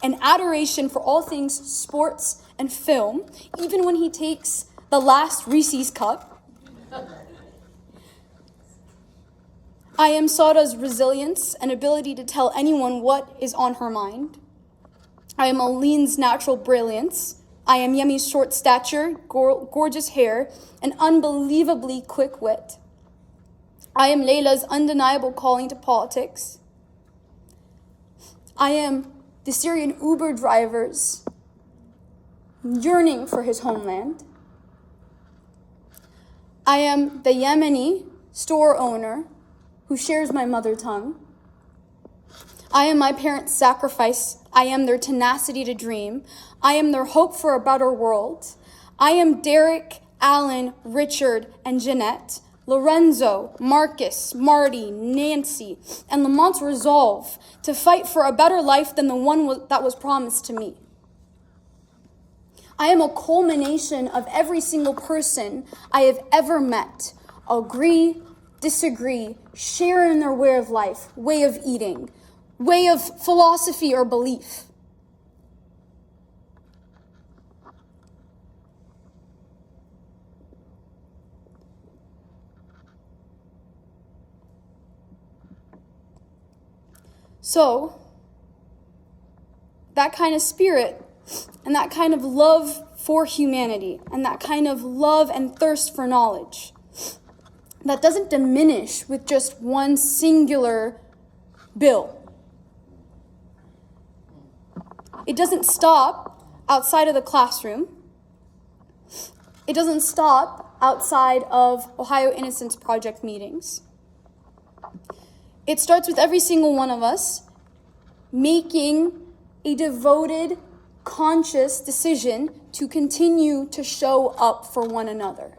and adoration for all things sports and film, even when he takes the last Reese's cup. I am Sada's resilience and ability to tell anyone what is on her mind. I am Aline's natural brilliance. I am Yemi's short stature, gorgeous hair, and unbelievably quick wit. I am Layla's undeniable calling to politics. I am the Syrian Uber driver's yearning for his homeland. I am the Yemeni store owner who shares my mother tongue. I am my parents' sacrifice. I am their tenacity to dream. I am their hope for a better world. I am Derek, Alan, Richard, and Jeanette, Lorenzo, Marcus, Marty, Nancy, and Lamont's resolve to fight for a better life than the one that was promised to me. I am a culmination of every single person I have ever met. Agree, disagree, share in their way of life, way of eating, way of philosophy or belief. So, that kind of spirit and that kind of love for humanity and that kind of love and thirst for knowledge, that doesn't diminish with just one singular bill. It doesn't stop outside of the classroom. It doesn't stop outside of Ohio Innocence Project meetings. It starts with every single one of us making a devoted, conscious decision to continue to show up for one another.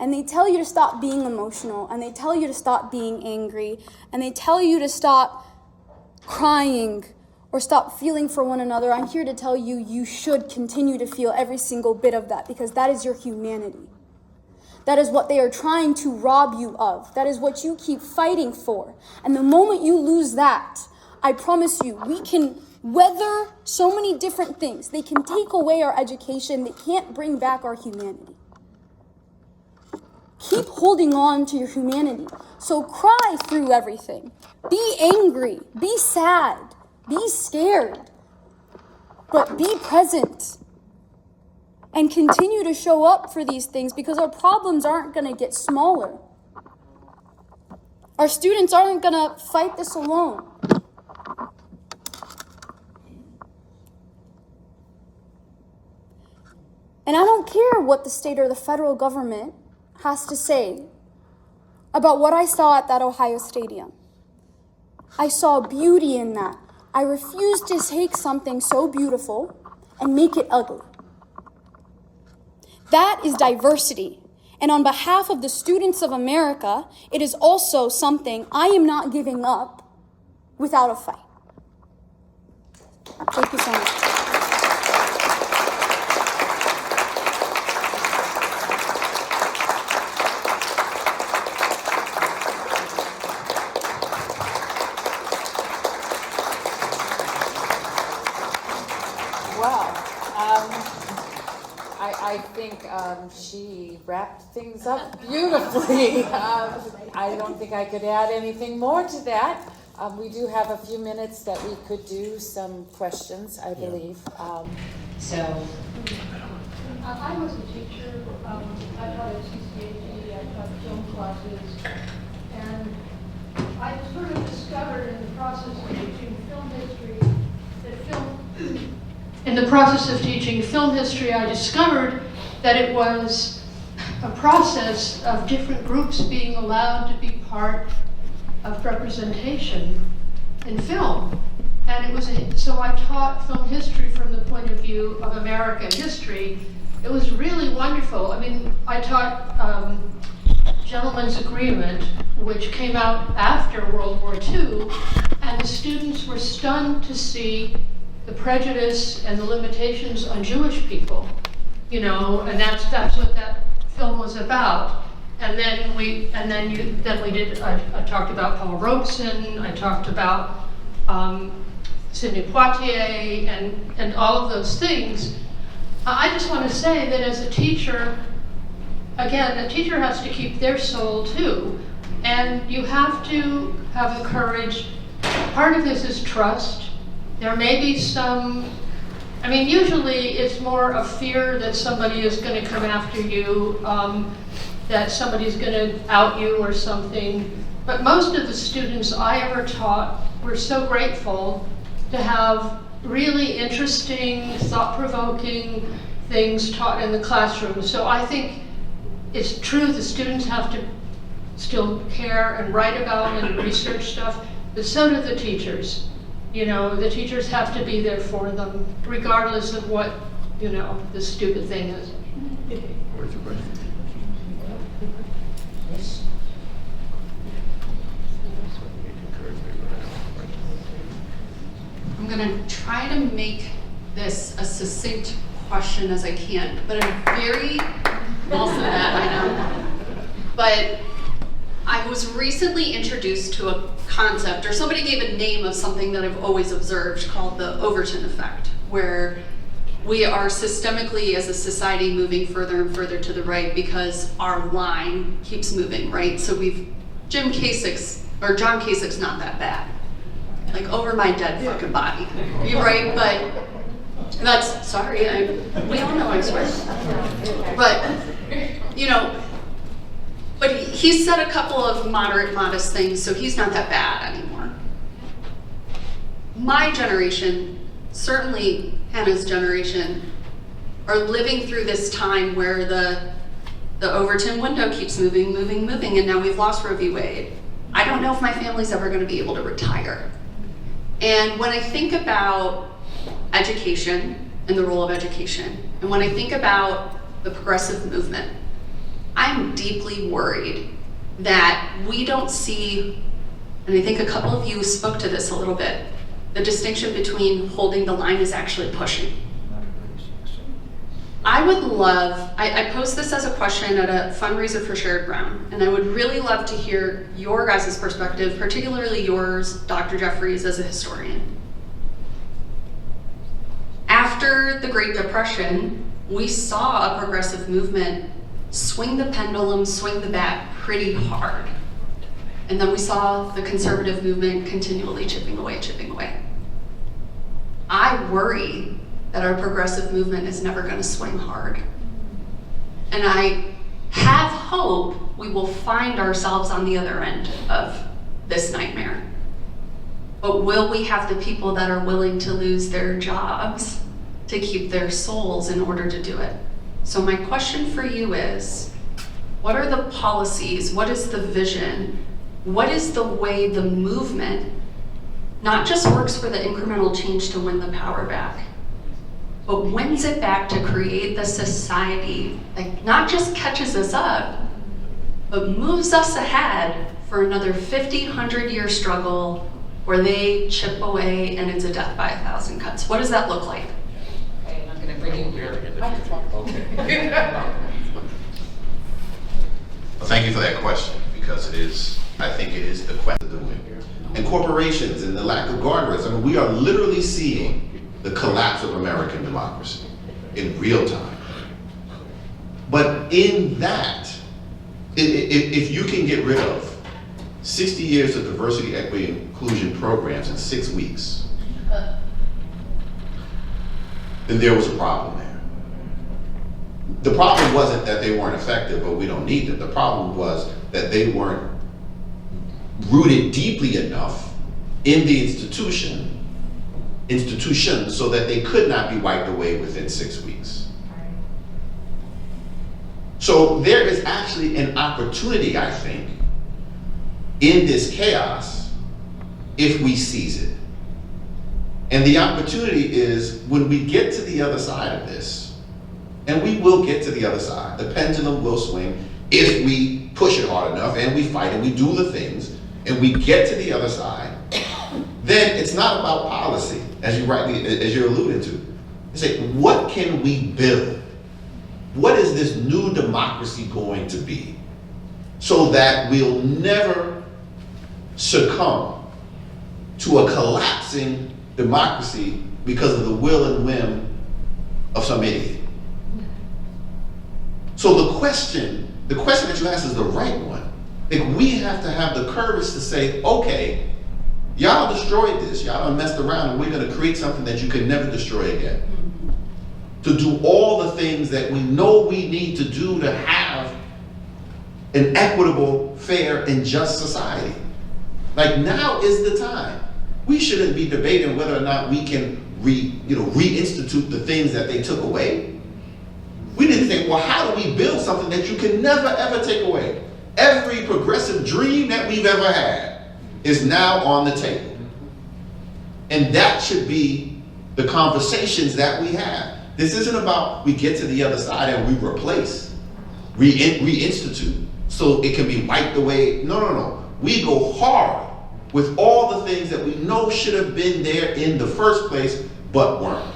And they tell you to stop being emotional, and they tell you to stop being angry, and they tell you to stop crying or stop feeling for one another. I'm here to tell you, you should continue to feel every single bit of that, because that is your humanity. That is what they are trying to rob you of. That is what you keep fighting for. And the moment you lose that, I promise you, we can weather so many different things. They can take away our education. They can't bring back our humanity. Keep holding on to your humanity. So cry through everything. Be angry. Be sad. Be scared. But be present. And continue to show up for these things, because our problems aren't going to get smaller. Our students aren't going to fight this alone. And I don't care what the state or the federal government has to say about what I saw at that Ohio stadium. I saw beauty in that. I refuse to take something so beautiful and make it ugly. That is diversity. And on behalf of the students of America, it is also something I am not giving up without a fight. Thank you so much. Well, I think she wrapped things up beautifully. I don't think I could add anything more to that. We do have a few minutes that we could do some questions, I believe. So. I was a teacher. I taught at CCAT. I taught film classes. And I sort of discovered in the process of teaching film history that in the process of teaching film history, I discovered that it was a process of different groups being allowed to be part of representation in film. And it was so I taught film history from the point of view of American history. It was really wonderful. I mean, I taught Gentleman's Agreement, which came out after World War II, and the students were stunned to see the prejudice and the limitations on Jewish people, you know, and that's what that film was about. And then I talked about Paul Robeson, I talked about Sidney Poitier, and all of those things. I just want to say that as a teacher, again, a teacher has to keep their soul too, and you have to have the courage. Part of this is trust. There may be some, I mean, usually it's more a fear that somebody is going to come after you, that somebody's going to out you or something. But most of the students I ever taught were so grateful to have really interesting, thought-provoking things taught in the classroom. So I think it's true the students have to still care and write about and research stuff, but so do the teachers. You know, the teachers have to be there for them, regardless of what, you know, the stupid thing is. Where's your question? I'm going to try to make this a succinct question as I can, but I'm very well said that, I know. But I was recently introduced to a concept, or somebody gave a name of something that I've always observed called the Overton effect, where we are systemically as a society moving further and further to the right because our line keeps moving, right? So John Kasich's not that bad. Like, over my dead fucking body, you're right? But that's, sorry, we all know I swear. But, you know, but he said a couple of moderate, modest things, so he's not that bad anymore. My generation, certainly Hannah's generation, are living through this time where the Overton window keeps moving, and now we've lost Roe v. Wade. I don't know if my family's ever going to be able to retire. And when I think about education and the role of education, and when I think about the progressive movement, I'm deeply worried that we don't see, and I think a couple of you spoke to this a little bit, the distinction between holding the line is actually pushing. I would love, I posed this as a question at a fundraiser for Shared Ground, and I would really love to hear your guys' perspective, particularly yours, Dr. Jeffries, as a historian. After the Great Depression, we saw a progressive movement swing the pendulum, swing the bat pretty hard. And then we saw the conservative movement continually chipping away. I worry that our progressive movement is never going to swing hard. And I have hope we will find ourselves on the other end of this nightmare. But will we have the people that are willing to lose their jobs to keep their souls in order to do it? So my question for you is, what are the policies? What is the vision? What is the way the movement not just works for the incremental change to win the power back, but wins it back to create the society that not just catches us up, but moves us ahead for another 50, 100-year struggle where they chip away and it's a death by 1,000 cuts. What does that look like? Okay, I'm gonna bring you here. Well, thank you for that question, because I think it is the question to do it. And corporations and the lack of guardrails, I mean, we are literally seeing the collapse of American democracy in real time. But in that, if you can get rid of 60 years of diversity, equity, and inclusion programs in 6 weeks, then there was a problem there. The problem wasn't that they weren't effective, but we don't need them. The problem was that they weren't rooted deeply enough in the institutions so that they could not be wiped away within 6 weeks. So there is actually an opportunity, I think, in this chaos if we seize it. And the opportunity is when we get to the other side of this, and we will get to the other side, the pendulum will swing if we push it hard enough and we fight and we do the things and we get to the other side, then it's not about policy, as you're alluding to. You say, what can we build? What is this new democracy going to be so that we'll never succumb to a collapsing democracy because of the will and whim of some idiot? So the question that you asked is the right one. Like, we have to have the courage to say, okay, y'all destroyed this, y'all done messed around, and we're gonna create something that you can never destroy again. To do all the things that we know we need to do to have an equitable, fair, and just society. Like, now is the time. We shouldn't be debating whether or not we can reinstitute the things that they took away. We need to think, well, how do we build something that you can never, ever take away? Every progressive dream that we've ever had is now on the table. And that should be the conversations that we have. This isn't about we get to the other side and we replace, reinstitute, so it can be wiped away. No. We go hard with all the things that we know should have been there in the first place, but weren't.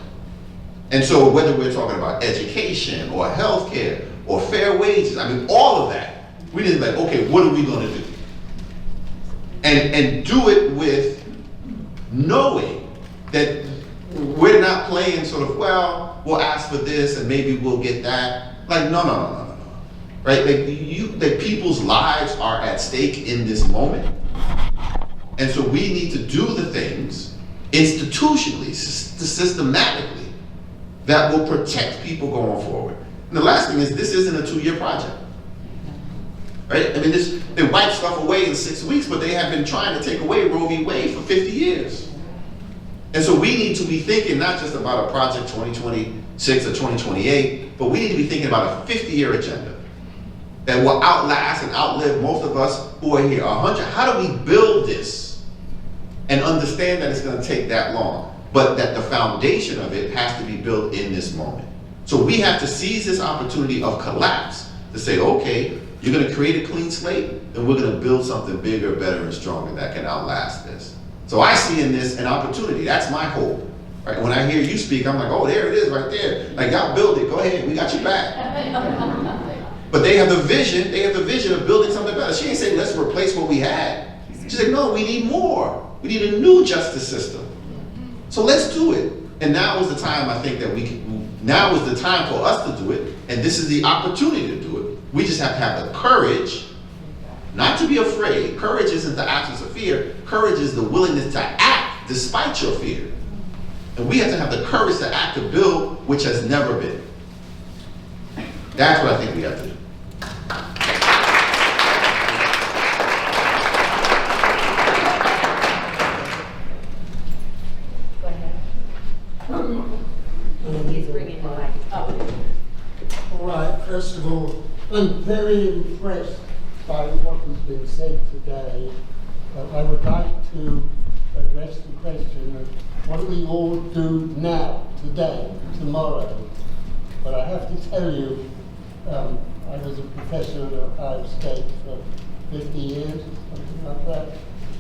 And so whether we're talking about education or healthcare or fair wages, I mean, all of that, we need to be like, okay, what are we going to do? And do it with knowing that we're not playing sort of, well, we'll ask for this and maybe we'll get that. Like, no. Right? Like people's lives are at stake in this moment. And so we need to do the things institutionally, systematically, that will protect people going forward. And the last thing is, this isn't a 2-year project. Right? I mean, they wipe stuff away in 6 weeks, but they have been trying to take away Roe v. Wade for 50 years. And so we need to be thinking not just about a project 2026 or 2028, but we need to be thinking about a 50-year agenda that will outlast and outlive most of us who are here. 100. How do we build this and understand that it's going to take that long, but that the foundation of it has to be built in this moment? So we have to seize this opportunity of collapse to say, okay, you're going to create a clean slate, then we're going to build something bigger, better, and stronger that can outlast this. So I see in this an opportunity. That's my hope. Right? When I hear you speak, I'm like, oh, there it is right there. Like, y'all build it. Go ahead. We got your back. But they have the vision. They have the vision of building something better. She ain't saying, let's replace what we had. She's like, no, we need more. We need a new justice system. So let's do it. And now is the time, I think, now is the time for us to do it. And this is the opportunity to do it. We just have to have the courage not to be afraid. Courage isn't the absence of fear. Courage is the willingness to act despite your fear. And we have to have the courage to act, to build, which has never been. That's what I think we have to do. Go ahead. He's bringing the mic. Oh. All right, first of all, I'm very impressed by what has been said today. I would like to address the question of what do we all do now, today, tomorrow. But I have to tell you, I was a professor at Ohio State for 50 years, something like that.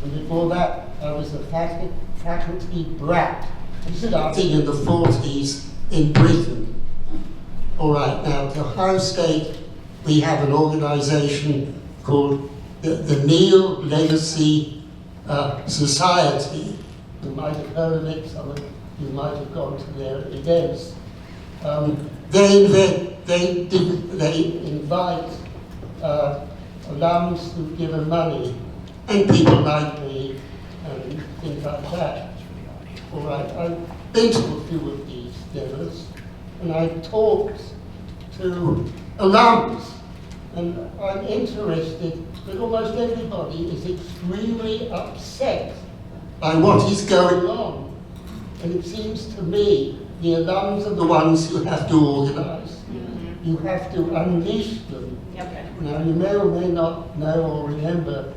And before that, I was a faculty brat, starting in the 40s in Britain. All right, now at Ohio State, we have an organization called the Neil Legacy Society. You might have heard of it, some of you might have gone to their events. They invite alums who've given money, and people like me, and things like that. All right, I've been to a few of these dinners, and I've talked to alums, and I'm interested that almost everybody is extremely upset by what is going on. And it seems to me the alums are the ones who have to organize. You have to unleash them. Now, you may or may not know or remember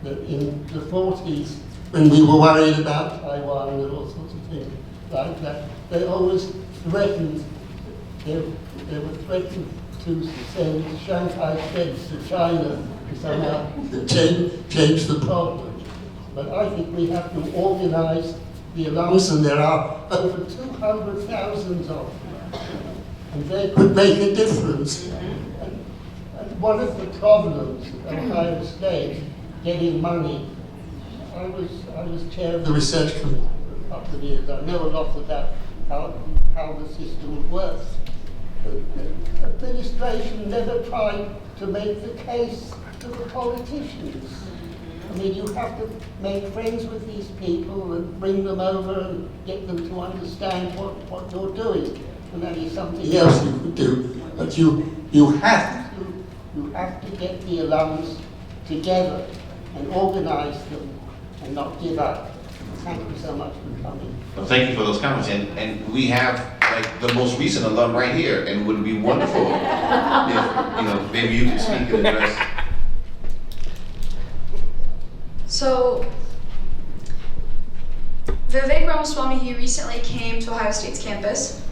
that in the 40s, when we were worried about Taiwan and all sorts of things like that, they always threatened, they were threatened to send Shanghai feds to China to somehow change the problem. But I think we have to organize the alums, and there are over 200,000 of them, and they could make a difference. And one of the problems at Ohio State, getting money, I was chair of the research committee for a couple of years. I know a lot about how the system works. The administration never tried to make the case to the politicians. I mean, you have to make friends with these people and bring them over and get them to understand what you're doing. And that is something else you could do. But you have to get the alums together and organize them and not give up. Thank you so much for coming. Well, thank you for those comments. And we have like the most recent alum right here, and it would be wonderful if maybe you could speak and address. So, Vivek Ramaswamy, he recently came to Ohio State's campus,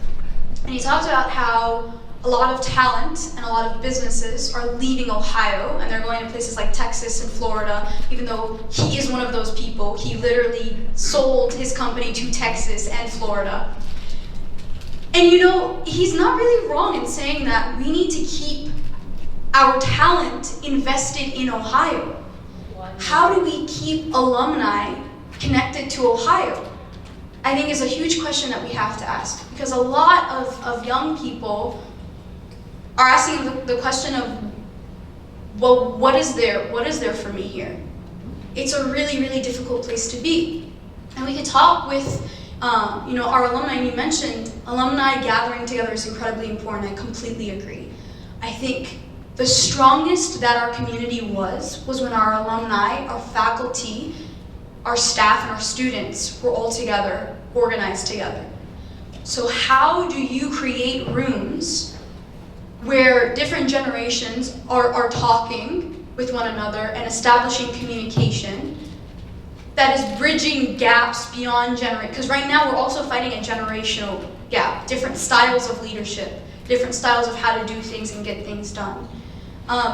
and he talked about how a lot of talent and a lot of businesses are leaving Ohio, and they're going to places like Texas and Florida, even though he is one of those people. He literally sold his company to Texas and Florida. And you know, he's not really wrong in saying that we need to keep our talent invested in Ohio. How do we keep alumni connected to Ohio? I think is a huge question that we have to ask, because a lot of young people are asking the question of, well, what is there for me here? It's a really, really difficult place to be. And we could talk with our alumni, and you mentioned alumni gathering together is incredibly important. I completely agree. I think the strongest that our community was when our alumni, our faculty, our staff, and our students were all together, organized together. So how do you create rooms where different generations are talking with one another and establishing communication that is bridging gaps beyond generation? Because right now we're also fighting a generational gap, different styles of leadership, different styles of how to do things and get things done.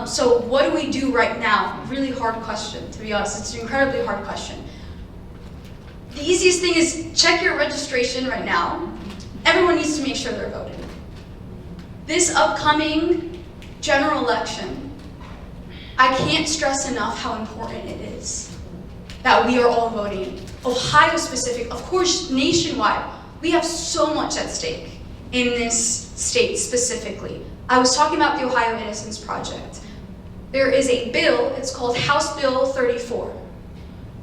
So what do we do right now? Really hard question, to be honest. It's an incredibly hard question. The easiest thing is check your registration right now. Everyone needs to make sure they're voting. This upcoming general election, I can't stress enough how important it is that we are all voting. Ohio specific, of course, nationwide, we have so much at stake in this state specifically. I was talking about the Ohio Innocence Project. There is a bill, it's called House Bill 34,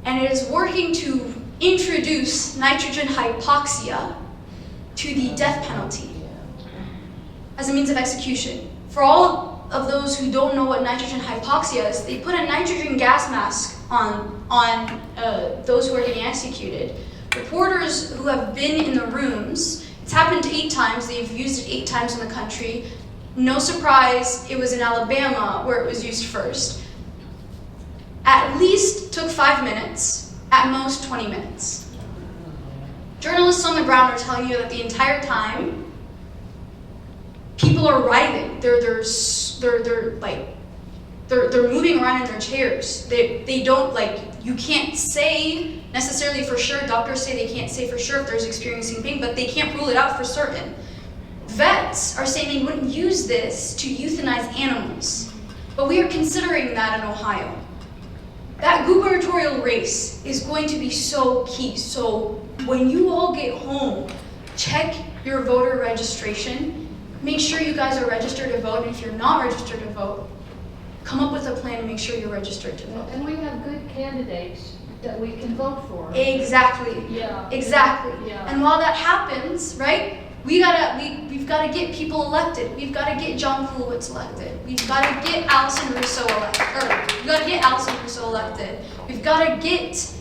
and it is working to introduce nitrogen hypoxia to the death penalty as a means of execution. For all of those who don't know what nitrogen hypoxia is, they put a nitrogen gas mask on those who are getting executed. Reporters who have been in the rooms, it's happened 8 times, they've used it 8 times in the country. No surprise, it was in Alabama where it was used first. At least took 5 minutes. at most 20 minutes. Journalists on the ground are telling you that the entire time, people are writhing. They're moving around in their chairs. They don't, like, you can't say necessarily for sure. Doctors say they can't say for sure if there's experiencing pain, but they can't rule it out for certain. Vets are saying they wouldn't use this to euthanize animals, but we are considering that in Ohio. That gubernatorial race is going to be so key. So when you all get home, check your voter registration. Make sure you guys are registered to vote, and if you're not registered to vote, come up with a plan to make sure you're registered to vote. And we have good candidates that we can vote for. Exactly. Yeah. Exactly. Yeah. And while that happens, right, we've got to get people elected. We've got to get John Kulowitz elected. We've got to get Allison Russo elected. We've got to get Allison Russo elected. We've got to get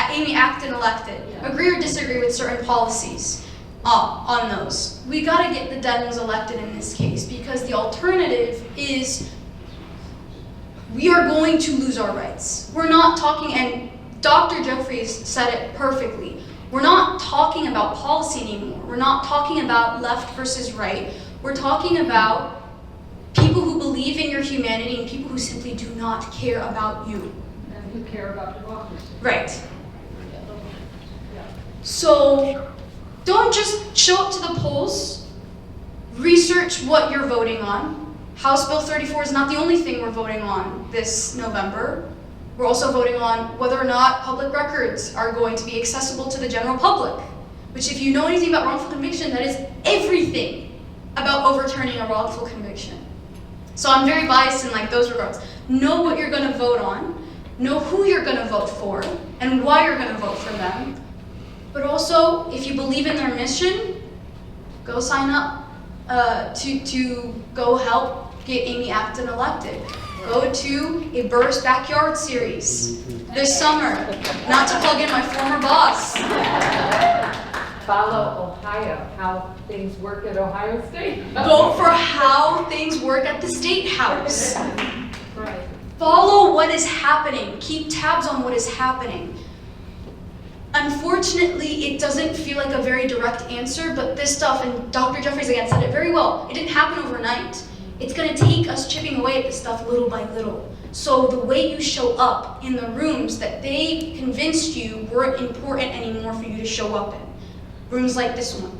Amy Acton elected. Yeah. Agree or disagree with certain policies on those. We got to get the Dens elected in this case, because the alternative is we are going to lose our rights. We're not talking, and Dr. Jeffries said it perfectly, we're not talking about policy anymore. We're not talking about left versus right. We're talking about people who believe in your humanity and people who simply do not care about you. And who care about democracy. Right. So don't just show up to the polls, research what you're voting on. House Bill 34 is not the only thing we're voting on this November. We're also voting on whether or not public records are going to be accessible to the general public, which, if you know anything about wrongful conviction, that is everything about overturning a wrongful conviction. So I'm very biased in like those regards. Know what you're going to vote on, know who you're going to vote for, and why you're going to vote for them. But also, if you believe in their mission, go sign up to go help get Amy Acton elected. Go to a Burr's Backyard series this summer. Not to plug in my former boss. Follow Ohio, how things work at Ohio State. Vote for how things work at the State House. Right. Follow what is happening. Keep tabs on what is happening. Unfortunately, it doesn't feel like a very direct answer, but this stuff, and Dr. Jeffries again said it very well, it didn't happen overnight. It's going to take us chipping away at this stuff little by little. So the way you show up in the rooms that they convinced you weren't important anymore for you to show up in, rooms like this one,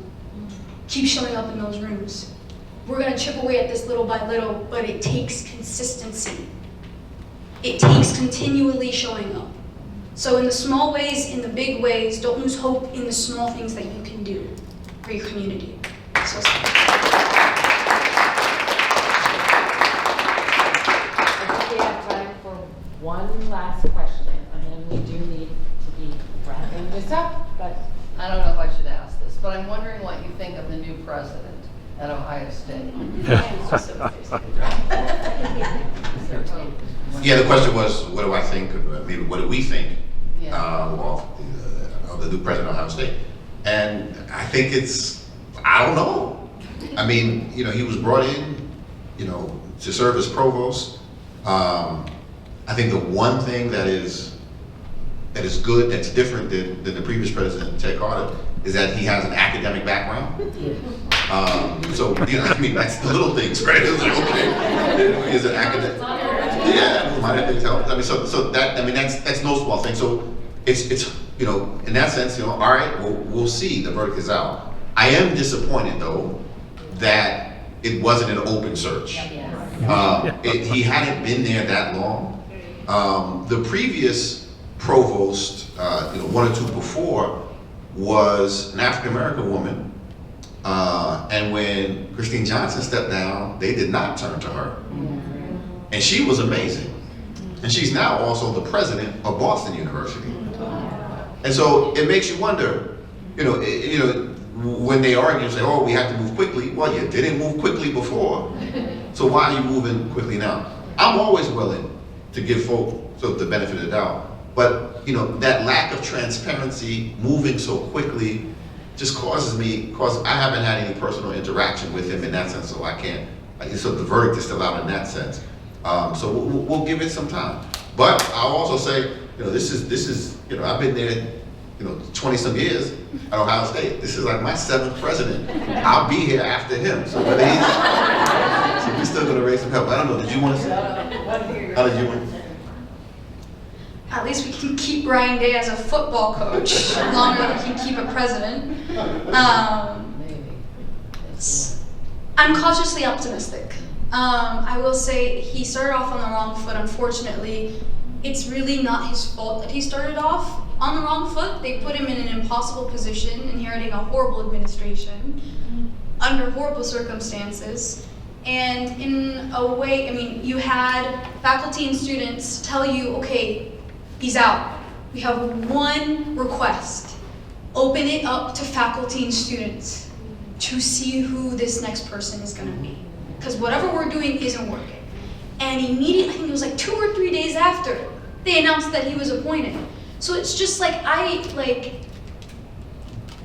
keep showing up in those rooms. We're going to chip away at this little by little, but it takes consistency. It takes continually showing up. So in the small ways, in the big ways, don't lose hope in the small things that you can do for your community. So One last question, and then we do need to be wrapping this up, but I don't know if I should ask this, but I'm wondering what you think of the new president at Ohio State. Yeah, the question was, what do I think, maybe what do we think of the new president of Ohio State? And I think I don't know. I mean, he was brought in, to serve as provost. I think the one thing that is good, that's different than the previous president, Ted Carter, is that he has an academic background. So, that's the little things, right? It's like, okay, he's an academic. Yeah, minor things help. That's no small thing. So it's in that sense, all right, we'll see. The verdict is out. I am disappointed though that it wasn't an open search. He hadn't been there that long. The previous provost, one or two before, was an African American woman, and when Christine Johnson stepped down, they did not turn to her, and she was amazing. And she's now also the president of Boston University. And so it makes you wonder, when they argue and say, "Oh, we have to move quickly." Well, you didn't move quickly before, so why are you moving quickly now? I'm always willing to give folk the benefit of the doubt, but that lack of transparency, moving so quickly, just causes I haven't had any personal interaction with him in that sense, so I can't. So the verdict is still out in that sense. So we'll give it some time. But I'll also say, this is, I've been there, 20-some years at Ohio State. This is like my 7th president. I'll be here after him. So whether he's still gonna raise some help. I don't know, did you want to say? How did you want to say? At least we can keep Ryan Day as a football coach longer than we can keep a president. I'm cautiously optimistic. I will say he started off on the wrong foot. Unfortunately, it's really not his fault that he started off on the wrong foot. They put him in an impossible position, inheriting a horrible administration under horrible circumstances. And in a way, I mean, you had faculty and students tell you, okay, he's out. We have one request. Open it up to faculty and students to see who this next person is gonna be. Because whatever we're doing isn't working. And immediately, I think it was like 2 or 3 days after, they announced that he was appointed. So it's just like,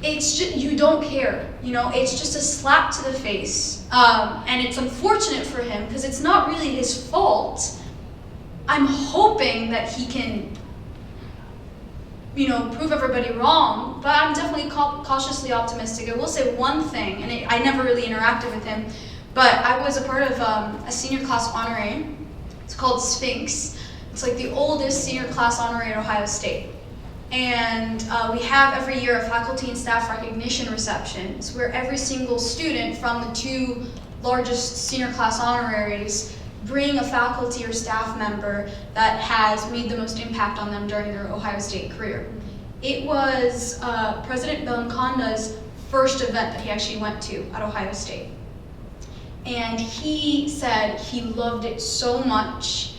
it's just, you don't care, it's just a slap to the face. And it's unfortunate for him because it's not really his fault. I'm hoping that he can, prove everybody wrong, but I'm definitely cautiously optimistic. I will say one thing, and I never really interacted with him, but I was a part of a senior class honorary. It's called Sphinx. It's like the oldest senior class honorary at Ohio State. And we have every year a faculty and staff recognition reception. It's where every single student from the 2 largest senior class honoraries bring a faculty or staff member that has made the most impact on them during their Ohio State career. It was President Belanconda's first event that he actually went to at Ohio State. And he said he loved it so much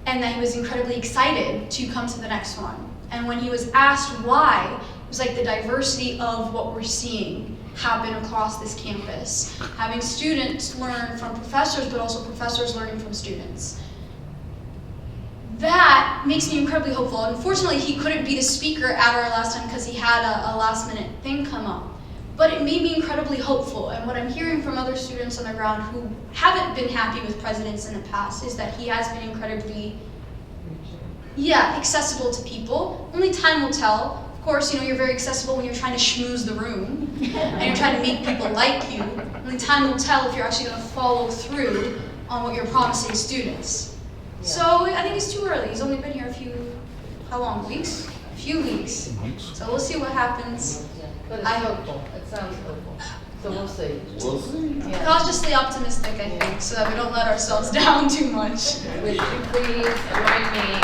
and that he was incredibly excited to come to the next one. And when he was asked why, it was like the diversity of what we're seeing happen across this campus. Having students learn from professors, but also professors learning from students. That makes me incredibly hopeful. Unfortunately, he couldn't be the speaker at our last time because he had a last minute thing come up. But it made me incredibly hopeful. And what I'm hearing from other students on the ground who haven't been happy with presidents in the past is that he has been incredibly, accessible to people. Only time will tell. Of course, you're very accessible when you're trying to schmooze the room and you're trying to make people like you. Only time will tell if you're actually going to follow through on what you're promising students. Yeah. So I think it's too early. He's only been here how long, weeks? A few weeks. So we'll see what happens. But it's hopeful. It sounds hopeful. So we'll see. We'll see. Yeah. Cautiously optimistic, I think, so that we don't let ourselves down too much. Would you please join me